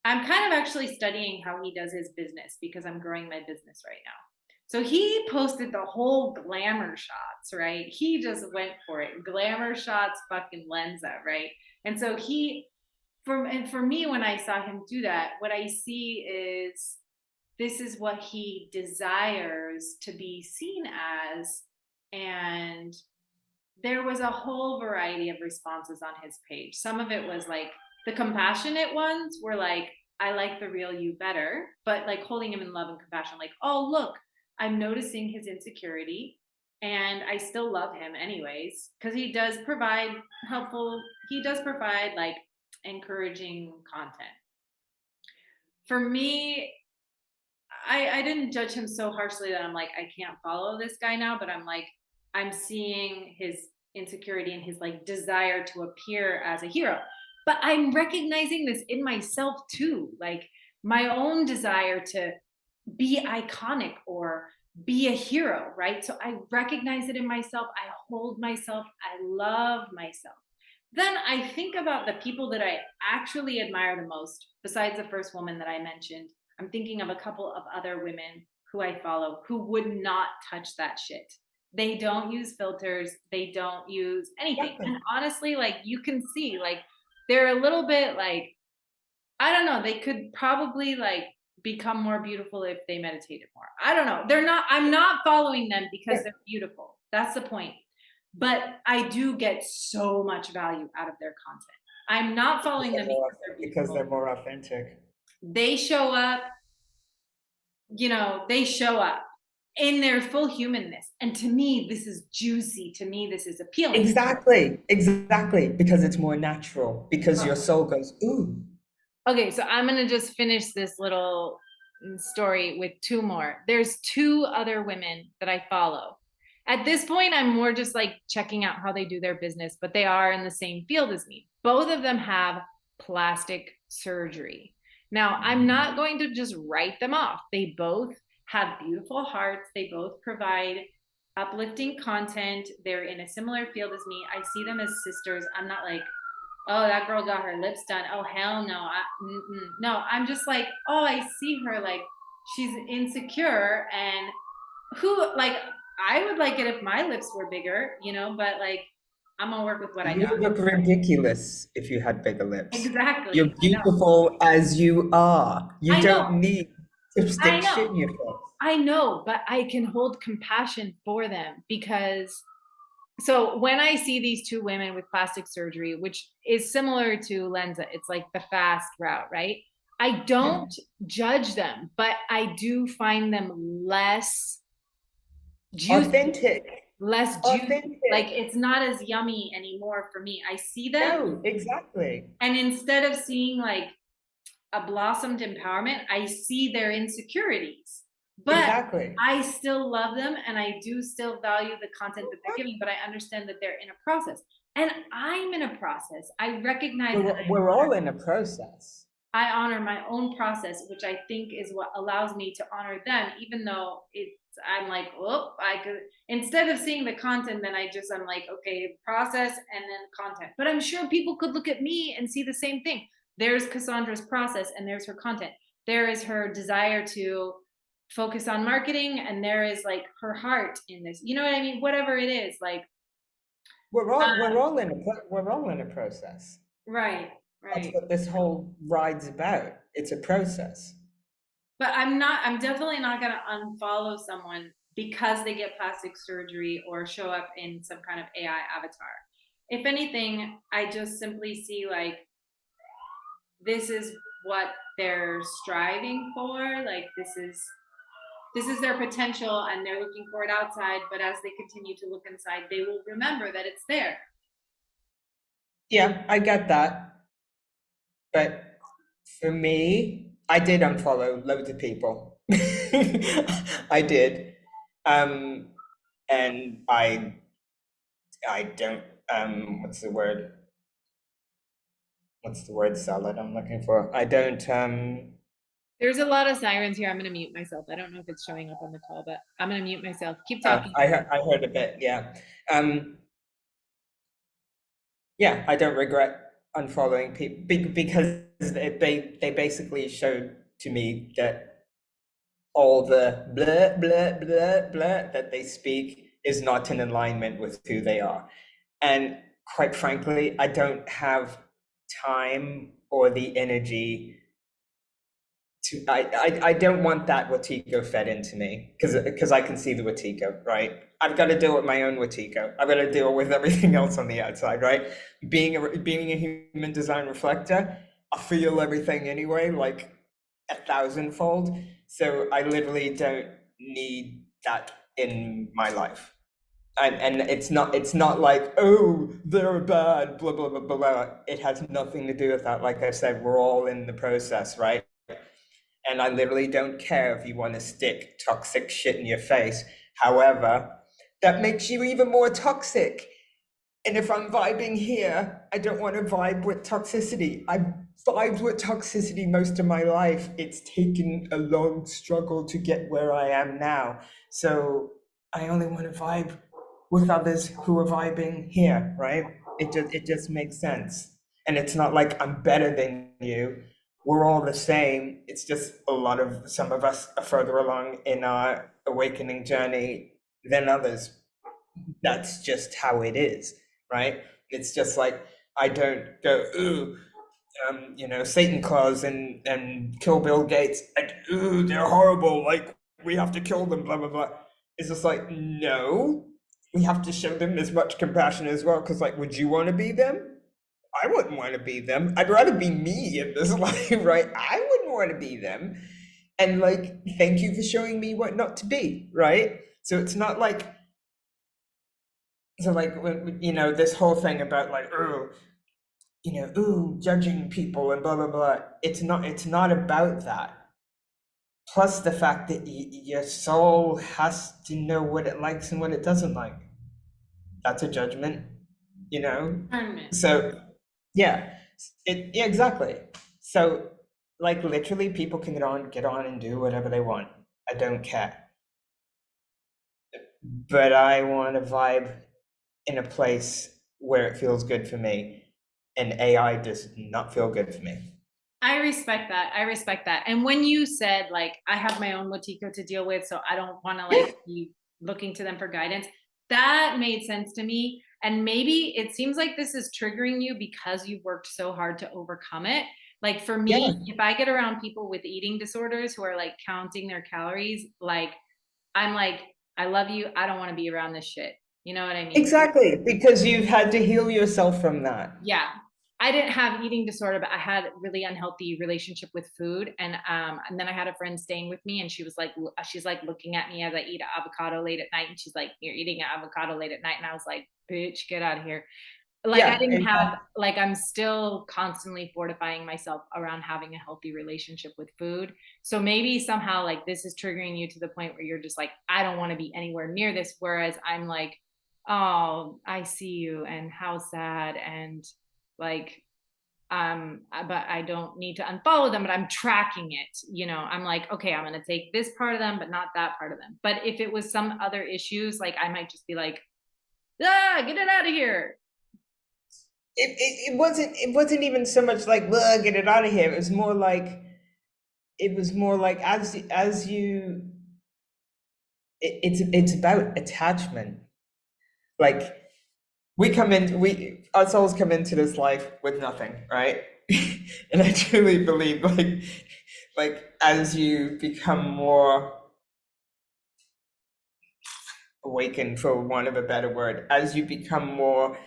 I'm kind of actually studying how he does his business because I'm growing my business right now. So he posted the whole glamour shots, right? He just went for it. Glamour shots, fucking Lenza, right? And so for me, when I saw him do that, what I see is this is what he desires to be seen as. And there was a whole variety of responses on his page. Some of it was like, the compassionate ones were like, I like the real you better, but like holding him in love and compassion, like, oh, look, I'm noticing his insecurity and I still love him anyways, because he does provide like encouraging content. For me, I didn't judge him so harshly that I'm like, I can't follow this guy now, but I'm like, I'm seeing his insecurity and his like desire to appear as a hero. But I'm recognizing this in myself too, like my own desire to be iconic or be a hero, right? So I recognize it in myself. I hold myself. I love myself. Then I think about the people that I actually admire the most, besides the first woman that I mentioned. I'm thinking of a couple of other women who I follow who would not touch that shit. They don't use filters. They don't use anything. Exactly. And honestly, like you can see, like they're a little bit like, I don't know, they could probably like become more beautiful if they meditated more. I don't know. I'm not following them because they're beautiful. That's the point. but I do get so much value out of their content. I'm not following them because they're Because they're beautiful. more authentic. They show up, they show up in their full humanness. And to me, this is juicy. To me, this is appealing. Exactly, because it's more natural, because your soul goes, ooh. Okay, so I'm gonna just finish this little story with two more. There's two other women that I follow. At this point, I'm more just like checking out how they do their business, but they are in the same field as me. Both of them have plastic surgery. Now, I'm not going to just write them off. They both have beautiful hearts. They both provide uplifting content. They're in a similar field as me. I see them as sisters. I'm not like, oh, that girl got her lips done. Oh, hell no. No, I'm just like, oh, I see her like she's insecure, and like, I would like it if my lips were bigger, but like, I'm gonna work with what I You got. would look ridiculous if you had bigger lips. Exactly. You're beautiful as you are. You I know. don't need to I stick know. shit in your face. I know, but I can hold compassion for them because so when I see these two women with plastic surgery, which is similar to Lenza, it's like the fast route, right? I don't judge them, but I do find them less juicy, Authentic. less juicy. Authentic. Like, it's not as yummy anymore for me. I see them, No, exactly. and instead of seeing like a blossomed empowerment, I see their insecurities. But Exactly. I still love them, and I do still value the content that they're giving, but I understand that they're in a process. And I'm in a process. I recognize We're all in a process. I honor my own process, which I think is what allows me to honor them, even though I'm like, oh, I could, instead of seeing the content, then I'm like, okay, process and then content. But I'm sure people could look at me and see the same thing. There's Cassandra's process and there's her content. There is her desire to focus on marketing, and there is like her heart in this. You know what I mean? Whatever it is, like we're all in a process. Right. That's what this whole ride's about. It's a process. But I'm definitely not gonna unfollow someone because they get plastic surgery or show up in some kind of AI avatar. If anything, I just simply see like this is what they're striving for. Like, this is their potential, and they're looking for it outside, but as they continue to look inside, they will remember that it's there. Yeah, I get that. But for me, I did unfollow loads of people. I did. And I don't, what's the word? What's the word salad I'm looking for? I don't, There's a lot of sirens here. I'm going to mute myself. I don't know if it's showing up on the call, but I'm going to mute myself. Keep talking. I heard a bit, yeah. Yeah, I don't regret unfollowing people because they basically showed to me that all the blah, blah, blah, blah that they speak is not in alignment with who they are. And quite frankly, I don't have time or the energy to, I don't want that Watigo fed into me because I can see the Watigo, right? I've got to deal with my own Watigo. I've got to deal with everything else on the outside, right? Being a human design reflector, I feel everything anyway, like 1,000-fold. So I literally don't need that in my life. And it's not like, oh, they're bad, blah, blah, blah, blah. It has nothing to do with that. Like I said, we're all in the process, right? And I literally don't care if you want to stick toxic shit in your face. However, that makes you even more toxic. And if I'm vibing here, I don't want to vibe with toxicity. I've vibed with toxicity most of my life. It's taken a long struggle to get where I am now. So I only want to vibe with others who are vibing here, right? It just makes sense. And it's not like I'm better than you. We're all the same. It's just some of us are further along in our awakening journey than others. That's just how it is, right? It's just like, I don't go, ooh, Satan Claus and kill Bill Gates, and ooh, they're horrible, like, we have to kill them, blah, blah, blah. It's just like, no, we have to show them as much compassion as well. Because, like, would you want to be them? I wouldn't want to be them. I'd rather be me in this life, right? I wouldn't want to be them. And, like, thank you for showing me what not to be, right? So it's not like, so like, this whole thing about like, oh, ooh, judging people and blah blah blah. It's not about that. Plus the fact that your soul has to know what it likes and what it doesn't like. That's a judgment, you know? Discernment. So, yeah, yeah, exactly. So, like, literally, people can get on and do whatever they want. I don't care. But I want to vibe in a place where it feels good for me, and AI does not feel good for me. I respect that. I respect that. And when you said like I have my own Motiko to deal with, so I don't want to like be looking to them for guidance, that made sense to me. And maybe it seems like this is triggering you because you've worked so hard to overcome it. Like for Yeah, me, if I get around people with eating disorders who are like counting their calories, like I'm like, I love you. I don't want to be around this shit. You know what I mean? exactly, because you've had to heal yourself from that. Yeah. I didn't have eating disorder, but I had a really unhealthy relationship with food. And then I had a friend staying with me and she's like looking at me as I eat avocado late at night. And she's like, you're eating avocado late at night. And I was like, bitch, get out of here. Like I Yeah, didn't and have, like, I'm still constantly fortifying myself around having a healthy relationship with food. So maybe somehow like this is triggering you to the point where you're just like, I don't want to be anywhere near this. Whereas I'm like, oh, I see you and how sad and like but I don't need to unfollow them, but I'm tracking it. I'm like, okay, I'm going to take this part of them but not that part of them. But if it was some other issues, like I might just be like, get it out of here. it wasn't even so much like, "Ugh, get it out of here." It was more like as you it's about attachment. Like, our souls come into this life with nothing, right? And I truly believe, like as you become more awakened, for want of a better word, as you become more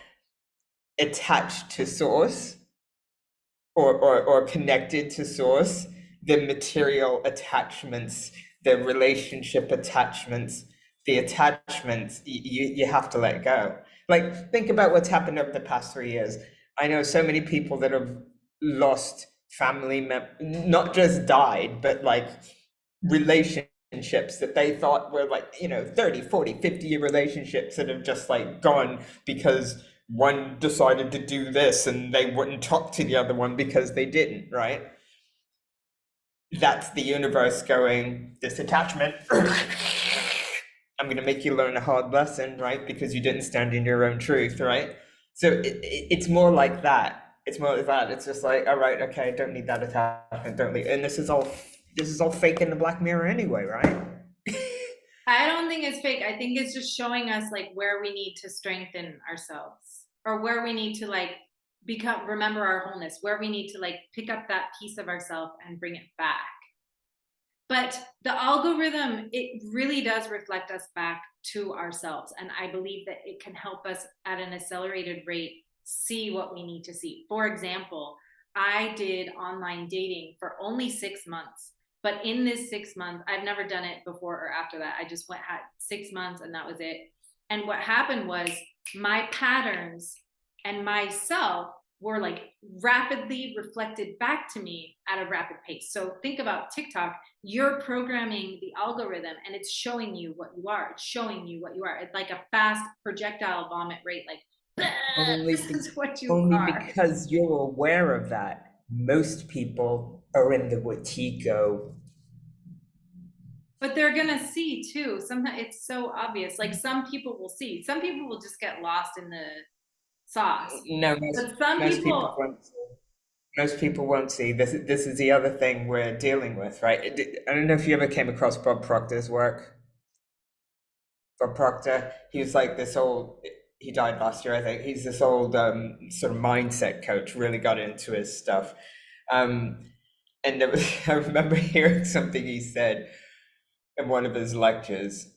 attached to source, or connected to source, the material attachments, the relationship attachments, the attachments, you have to let go. Like, think about what's happened over the past 3 years. I know so many people that have lost not just died, but like relationships that they thought were like, 30, 40, 50-year relationships that have just like gone because one decided to do this and they wouldn't talk to the other one because they didn't, right? That's the universe going, this attachment, I'm going to make you learn a hard lesson, right? Because you didn't stand in your own truth, right? So it's more like that. It's more like that. It's just like, all right, okay, don't need that attachment, don't need, and this is all fake in the Black Mirror anyway, right? I don't think it's fake. I think it's just showing us like where we need to strengthen ourselves or where we need to like remember our wholeness, where we need to like pick up that piece of ourselves and bring it back. But the algorithm, it really does reflect us back to ourselves. And I believe that it can help us at an accelerated rate see what we need to see. For example, I did online dating for only 6 months. But in this 6 months, I've never done it before or after that. I just had 6 months and that was it. And what happened was my patterns and myself were like rapidly reflected back to me at a rapid pace. So think about TikTok. You're programming the algorithm and it's showing you what you are. It's showing you what you are. It's like a fast projectile vomit rate, like, only this be- is what you Only are. because you're aware of that. Most people are in the Watiko. But they're gonna see too. Sometimes it's so obvious. Like some people will see. Some people will just get lost in the sauce. No, But some most people people, won't. Most people won't see. This is the other thing we're dealing with, right? I don't know if you ever came across Bob Proctor's work. Bob Proctor, he was like this old. He died last year, I think. He's this old sort of mindset coach. Really got into his stuff, um, and I remember hearing something he said in one of his lectures.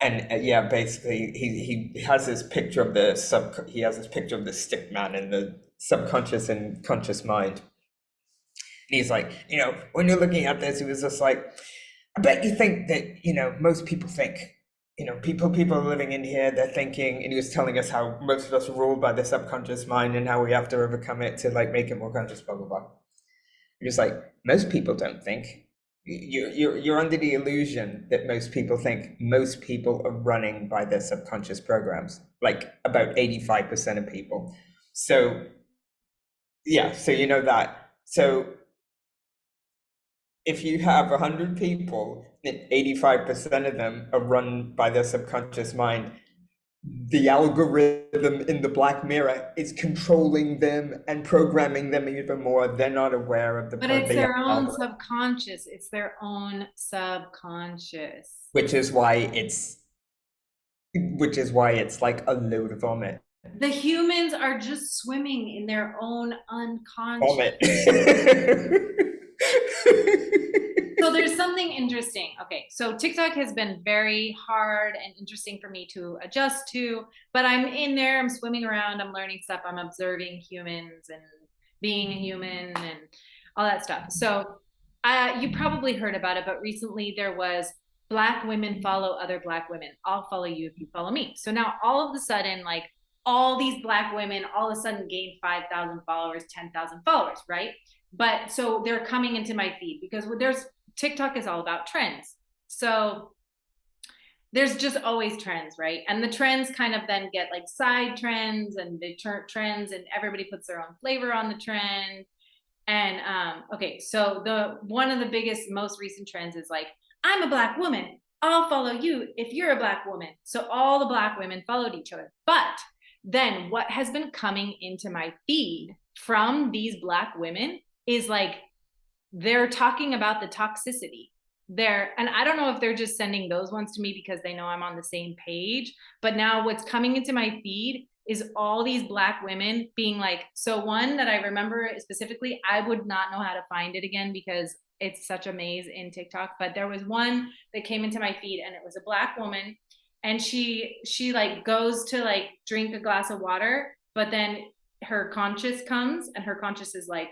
And yeah, basically he has this picture of the he has this picture of the stick man in the subconscious and conscious mind. And he's like, when you're looking at this, he was just like, I bet you think that, most people think, people are living in here, they're thinking, and he was telling us how most of us are ruled by the subconscious mind and how we have to overcome it to like make it more conscious, blah blah blah. Just like most people don't think. You're under the illusion that most people think. Most people are running by their subconscious programs, like about 85% of people. So yeah, so you know that. So if you have 100 people and 85% of them are run by their subconscious mind, the algorithm in the Black Mirror is controlling them and programming them even more. They're not aware of But it's the their own algorithm, subconscious. It's their own subconscious. which is why it's like a load of vomit. The humans are just swimming in their own unconscious. Vomit. So there's something interesting. Okay, so TikTok has been very hard and interesting for me to adjust to, but I'm in there, I'm swimming around, I'm learning stuff, I'm observing humans and being a human and all that stuff. So you probably heard about it, but recently there was Black women follow other Black women. I'll follow you if you follow me. So now all of a sudden, like all these Black women all of a sudden gain 5,000 followers, 10,000 followers, right? But so they're coming into my feed because there's TikTok is all about trends. So there's just always trends, right? And the trends kind of then get like side trends and they turn trends and everybody puts their own flavor on the trend. And okay, so the one of the biggest, most recent trends is like, I'm a Black woman. I'll follow you if you're a Black woman. So all the Black women followed each other. But then what has been coming into my feed from these Black women is like, they're talking about the toxicity there. And I don't know if they're just sending those ones to me because they know I'm on the same page. But now what's coming into my feed is all these Black women being like, so one that I remember specifically, I would not know how to find it again because it's such a maze in TikTok. But there was one that came into my feed and it was a Black woman. And she like goes to like drink a glass of water, but then her conscious comes and her conscious is like,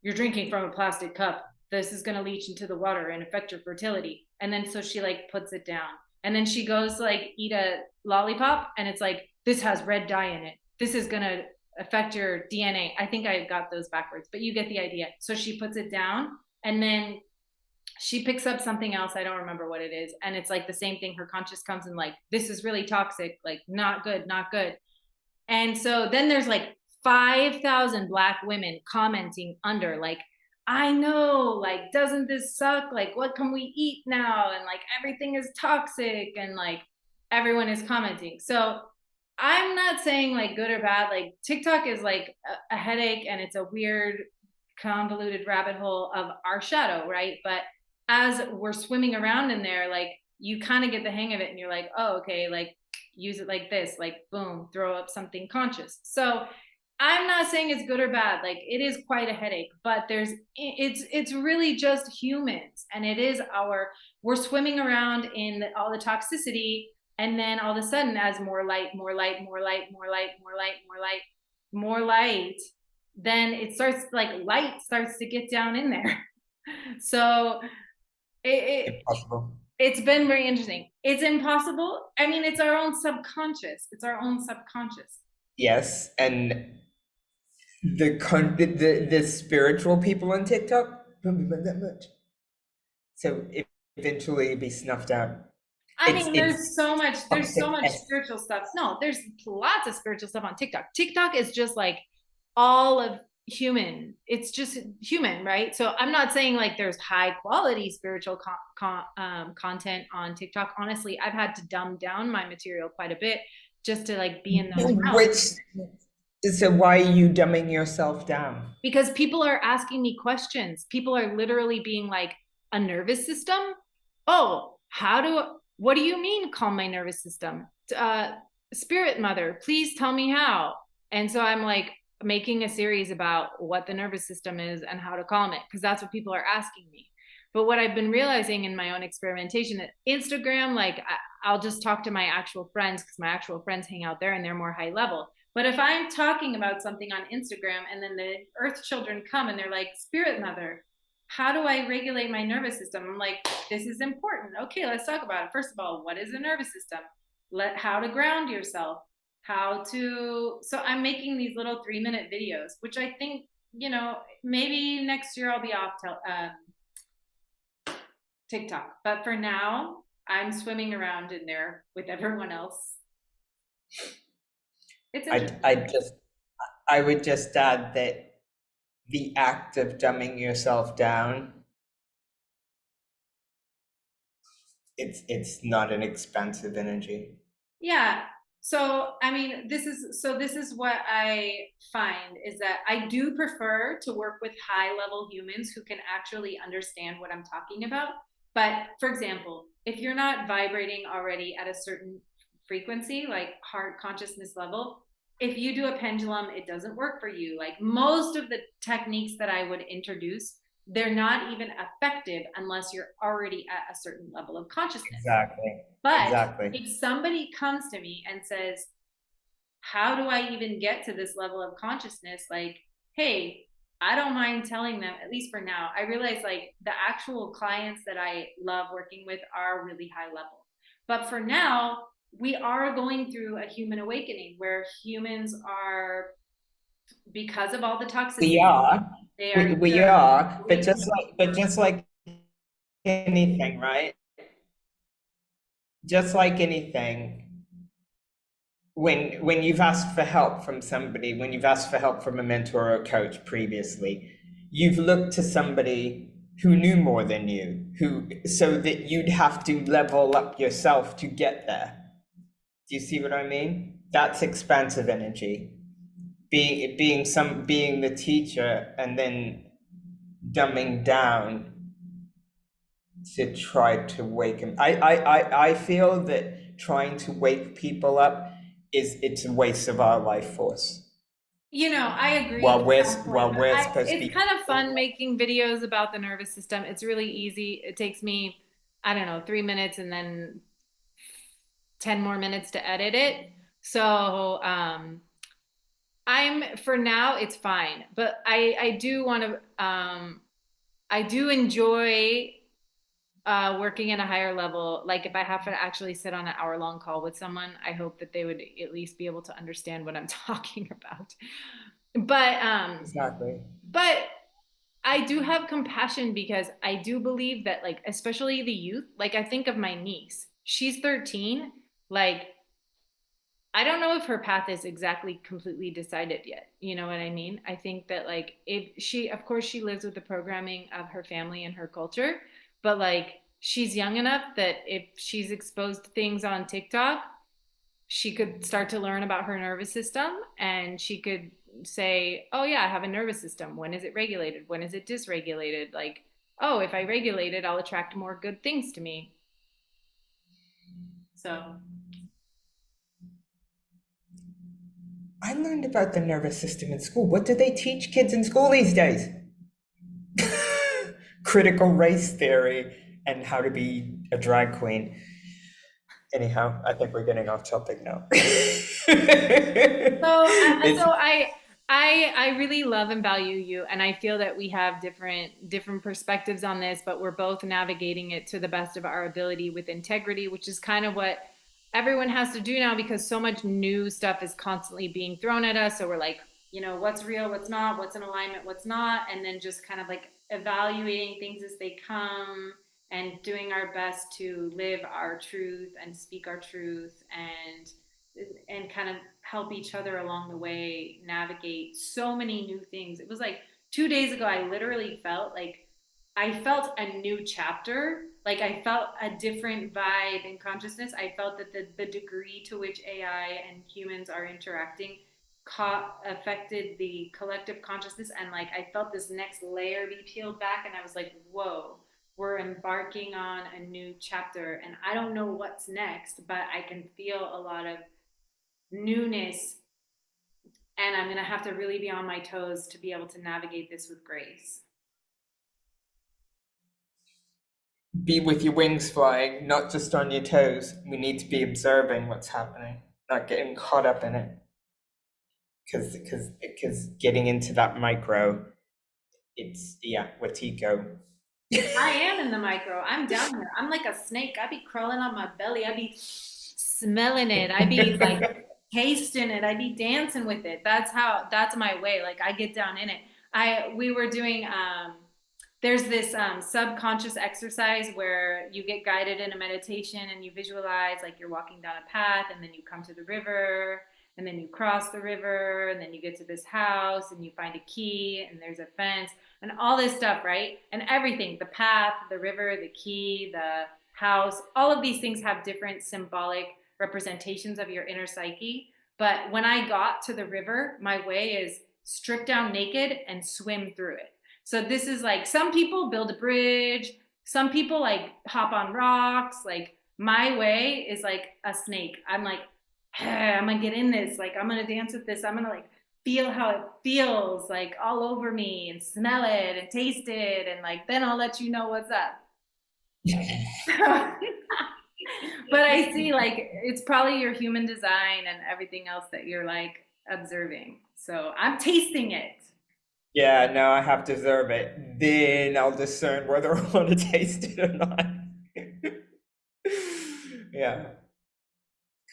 you're drinking from a plastic cup. This is going to leach into the water and affect your fertility. And then so she like puts it down. And then she goes to like eat a lollipop and it's like, this has red dye in it. This is going to affect your DNA. I think I got those backwards, but you get the idea. So she puts it down and then she picks up something else. I don't remember what it is. And it's like the same thing. Her conscious comes and like, this is really toxic, like not good, not good. And so then there's like 5,000 Black women commenting under like, I know, like, doesn't this suck? Like, what can we eat now? And like, everything is toxic and like, everyone is commenting. So I'm not saying like good or bad. Like TikTok is like a headache and it's a weird, convoluted rabbit hole of our shadow, right? But as we're swimming around in there, like you kind of get the hang of it and you're like, oh, okay, like use it like this, like boom, throw up something conscious. So I'm not saying it's good or bad. Like it is quite a headache, but it's really just humans, and it is we're swimming around in all the toxicity, and then all of a sudden, as more light, more light, more light, more light, more light, more light, more light, then it starts like light starts to get down in there. So Impossible. it's been very interesting. It's impossible. I mean, it's our own subconscious. It's our own subconscious. Yes, and the spiritual people on TikTok don't even that much. So eventually it'd be snuffed out. I mean, there's so much toxic. spiritual stuff. No, there's lots of spiritual stuff on TikTok. TikTok is just like all of human. It's just human, right? So I'm not saying like there's high quality spiritual content on TikTok. Honestly, I've had to dumb down my material quite a bit just to like be in those realms. So why are you dumbing yourself down? Because people are asking me questions. People are literally being like, a nervous system? Oh, what do you mean calm my nervous system? Spirit mother, please tell me how. And so I'm like making a series about what the nervous system is and how to calm it, because that's what people are asking me. But what I've been realizing in my own experimentation that Instagram, like I'll just talk to my actual friends because my actual friends hang out there and they're more high level. But if I'm talking about something on Instagram and then the Earth children come and they're like, Spirit Mother, how do I regulate my nervous system? I'm like, this is important. Okay, let's talk about it. First of all, what is the nervous system? How to ground yourself, so I'm making these little 3-minute videos, which I think, maybe next year I'll be off TikTok. But for now, I'm swimming around in there with everyone else. It's interesting. I would just add that the act of dumbing yourself down, it's not an expensive energy. Yeah. So, I mean, this is what I find is that I do prefer to work with high level humans who can actually understand what I'm talking about. But for example, if you're not vibrating already at a certain frequency, like heart consciousness level, if you do a pendulum, it doesn't work for you. Like most of the techniques that I would introduce, they're not even effective unless you're already at a certain level of consciousness. Exactly. But Exactly. if somebody comes to me and says, how do I even get to this level of consciousness? Like, hey, I don't mind telling them, at least for now. I realize like the actual clients that I love working with are really high level. But for now, we are going through a human awakening where humans are, because of all the toxicity, We are. they are We either are, going to but just like anything, right? Just like anything, when you've asked for help from somebody, when you've asked for help from a mentor or a coach previously, you've looked to somebody who knew more than you, who so that you'd have to level up yourself to get there. Do you see what I mean? That's expansive energy. Being the teacher and then dumbing down to try to wake him. I feel that trying to wake people up it's a waste of our life force. I agree at some point, While but we're supposed to it's be kind of fun making videos about the nervous system. It's really easy. It takes me, I don't know, 3 minutes and then 10 more minutes to edit it. So, for now, it's fine, but I do want to, I do enjoy working at a higher level. Like if I have to actually sit on an hour-long call with someone, I hope that they would at least be able to understand what I'm talking about. But exactly. but I do have compassion because I do believe that, like, especially the youth, like I think of my niece. She's 13. Like, I don't know if her path is exactly completely decided yet. You know what I mean? I think that, like, if she, of course, she lives with the programming of her family and her culture, but like, she's young enough that if she's exposed to things on TikTok, she could start to learn about her nervous system and she could say, oh yeah, I have a nervous system. When is it regulated? When is it dysregulated? Like, oh, if I regulate it, I'll attract more good things to me. So I learned about the nervous system in school. What do they teach kids in school these days? Critical race theory and how to be a drag queen. Anyhow, I think we're getting off topic now. I really love and value you, and I feel that we have different perspectives on this, but we're both navigating it to the best of our ability with integrity, which is kind of what everyone has to do now because so much new stuff is constantly being thrown at us. So we're like, what's real, what's not, what's in alignment, what's not, and then just kind of like evaluating things as they come and doing our best to live our truth and speak our truth and kind of help each other along the way navigate so many new things. It was like 2 days ago, I literally felt like I felt a new chapter. Like I felt a different vibe in consciousness. I felt that the degree to which AI and humans are interacting affected the collective consciousness. And like I felt this next layer be peeled back. And I was like, whoa, we're embarking on a new chapter. And I don't know what's next, but I can feel a lot of newness, and I'm going to have to really be on my toes to be able to navigate this with grace. be with your wings flying, not just on your toes. We need to be observing what's happening, not getting caught up in it. Because getting into that micro, it's yeah, Watiko. I am in the micro. I'm down here. I'm like a snake. I be crawling on my belly. I be smelling it. I be like tasting it. I be dancing with it. That's my way. Like I get down in it. We were doing there's this subconscious exercise where you get guided in a meditation and you visualize like you're walking down a path and then you come to the river and then you cross the river and then you get to this house and you find a key and there's a fence and all this stuff, right? And everything, the path, the river, the key, the house, all of these things have different symbolic representations of your inner psyche. But when I got to the river, my way is strip down naked and swim through it. So this is like some people build a bridge, some people like hop on rocks. Like my way is like a snake. I'm like, hey, I'm gonna get in this. Like I'm gonna dance with this. I'm gonna like feel how it feels like all over me and smell it and taste it and like then I'll let you know what's up. But I see like it's probably your human design and everything else that you're like observing. So I'm tasting it. Yeah, no, I have to observe it. Then I'll discern whether I want to taste it or not. Yeah,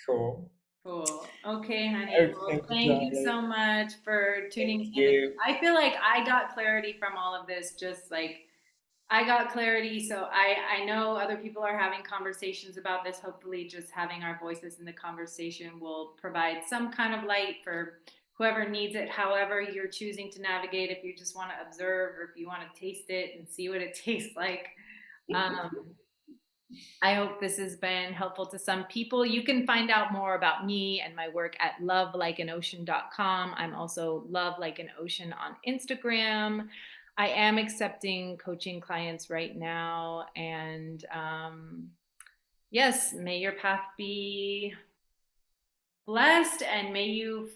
cool. Cool. Okay, honey. Well, Okay, thank you darling. so much for tuning Thank in. you. I feel like I got clarity from all of this, just like I got clarity. So I know other people are having conversations about this. Hopefully, just having our voices in the conversation will provide some kind of light for whoever needs it, however you're choosing to navigate. If you just want to observe or if you want to taste it and see what it tastes like. Um, I hope this has been helpful to some people. You can find out more about me and my work at lovelikeanocean.com. I'm also Love Like an Ocean on Instagram. I am accepting coaching clients right now. And yes, may your path be blessed and may you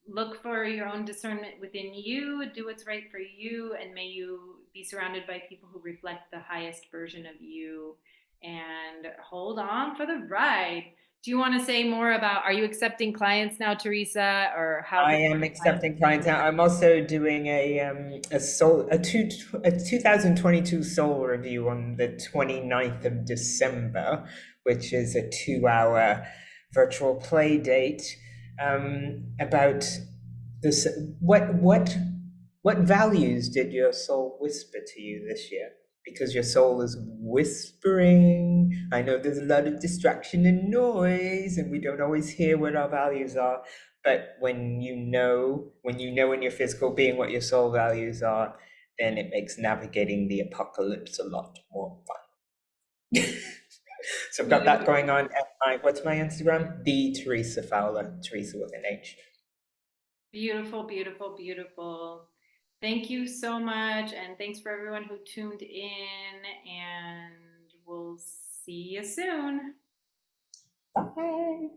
look for your own discernment within you, do what's right for you, and may you be surrounded by people who reflect the highest version of you and hold on for the ride. Do you want to say more about, are you accepting clients now, Teresa, or how I can am we find accepting clients now. I'm also doing a 2022 soul review on the 29th of December, which is a 2 hour virtual play date about this what values did your soul whisper to you this year? Because your soul is whispering. I know there's a lot of distraction and noise, and we don't always hear what our values are. But when you know in your physical being what your soul values are, then it makes navigating the apocalypse a lot more fun. So I've got that going beautiful, on at what's my Instagram? The Teresa Fowler, Teresa with an H. beautiful, beautiful, beautiful. Thank you so much. And thanks for everyone who tuned in. And we'll see you soon. Bye.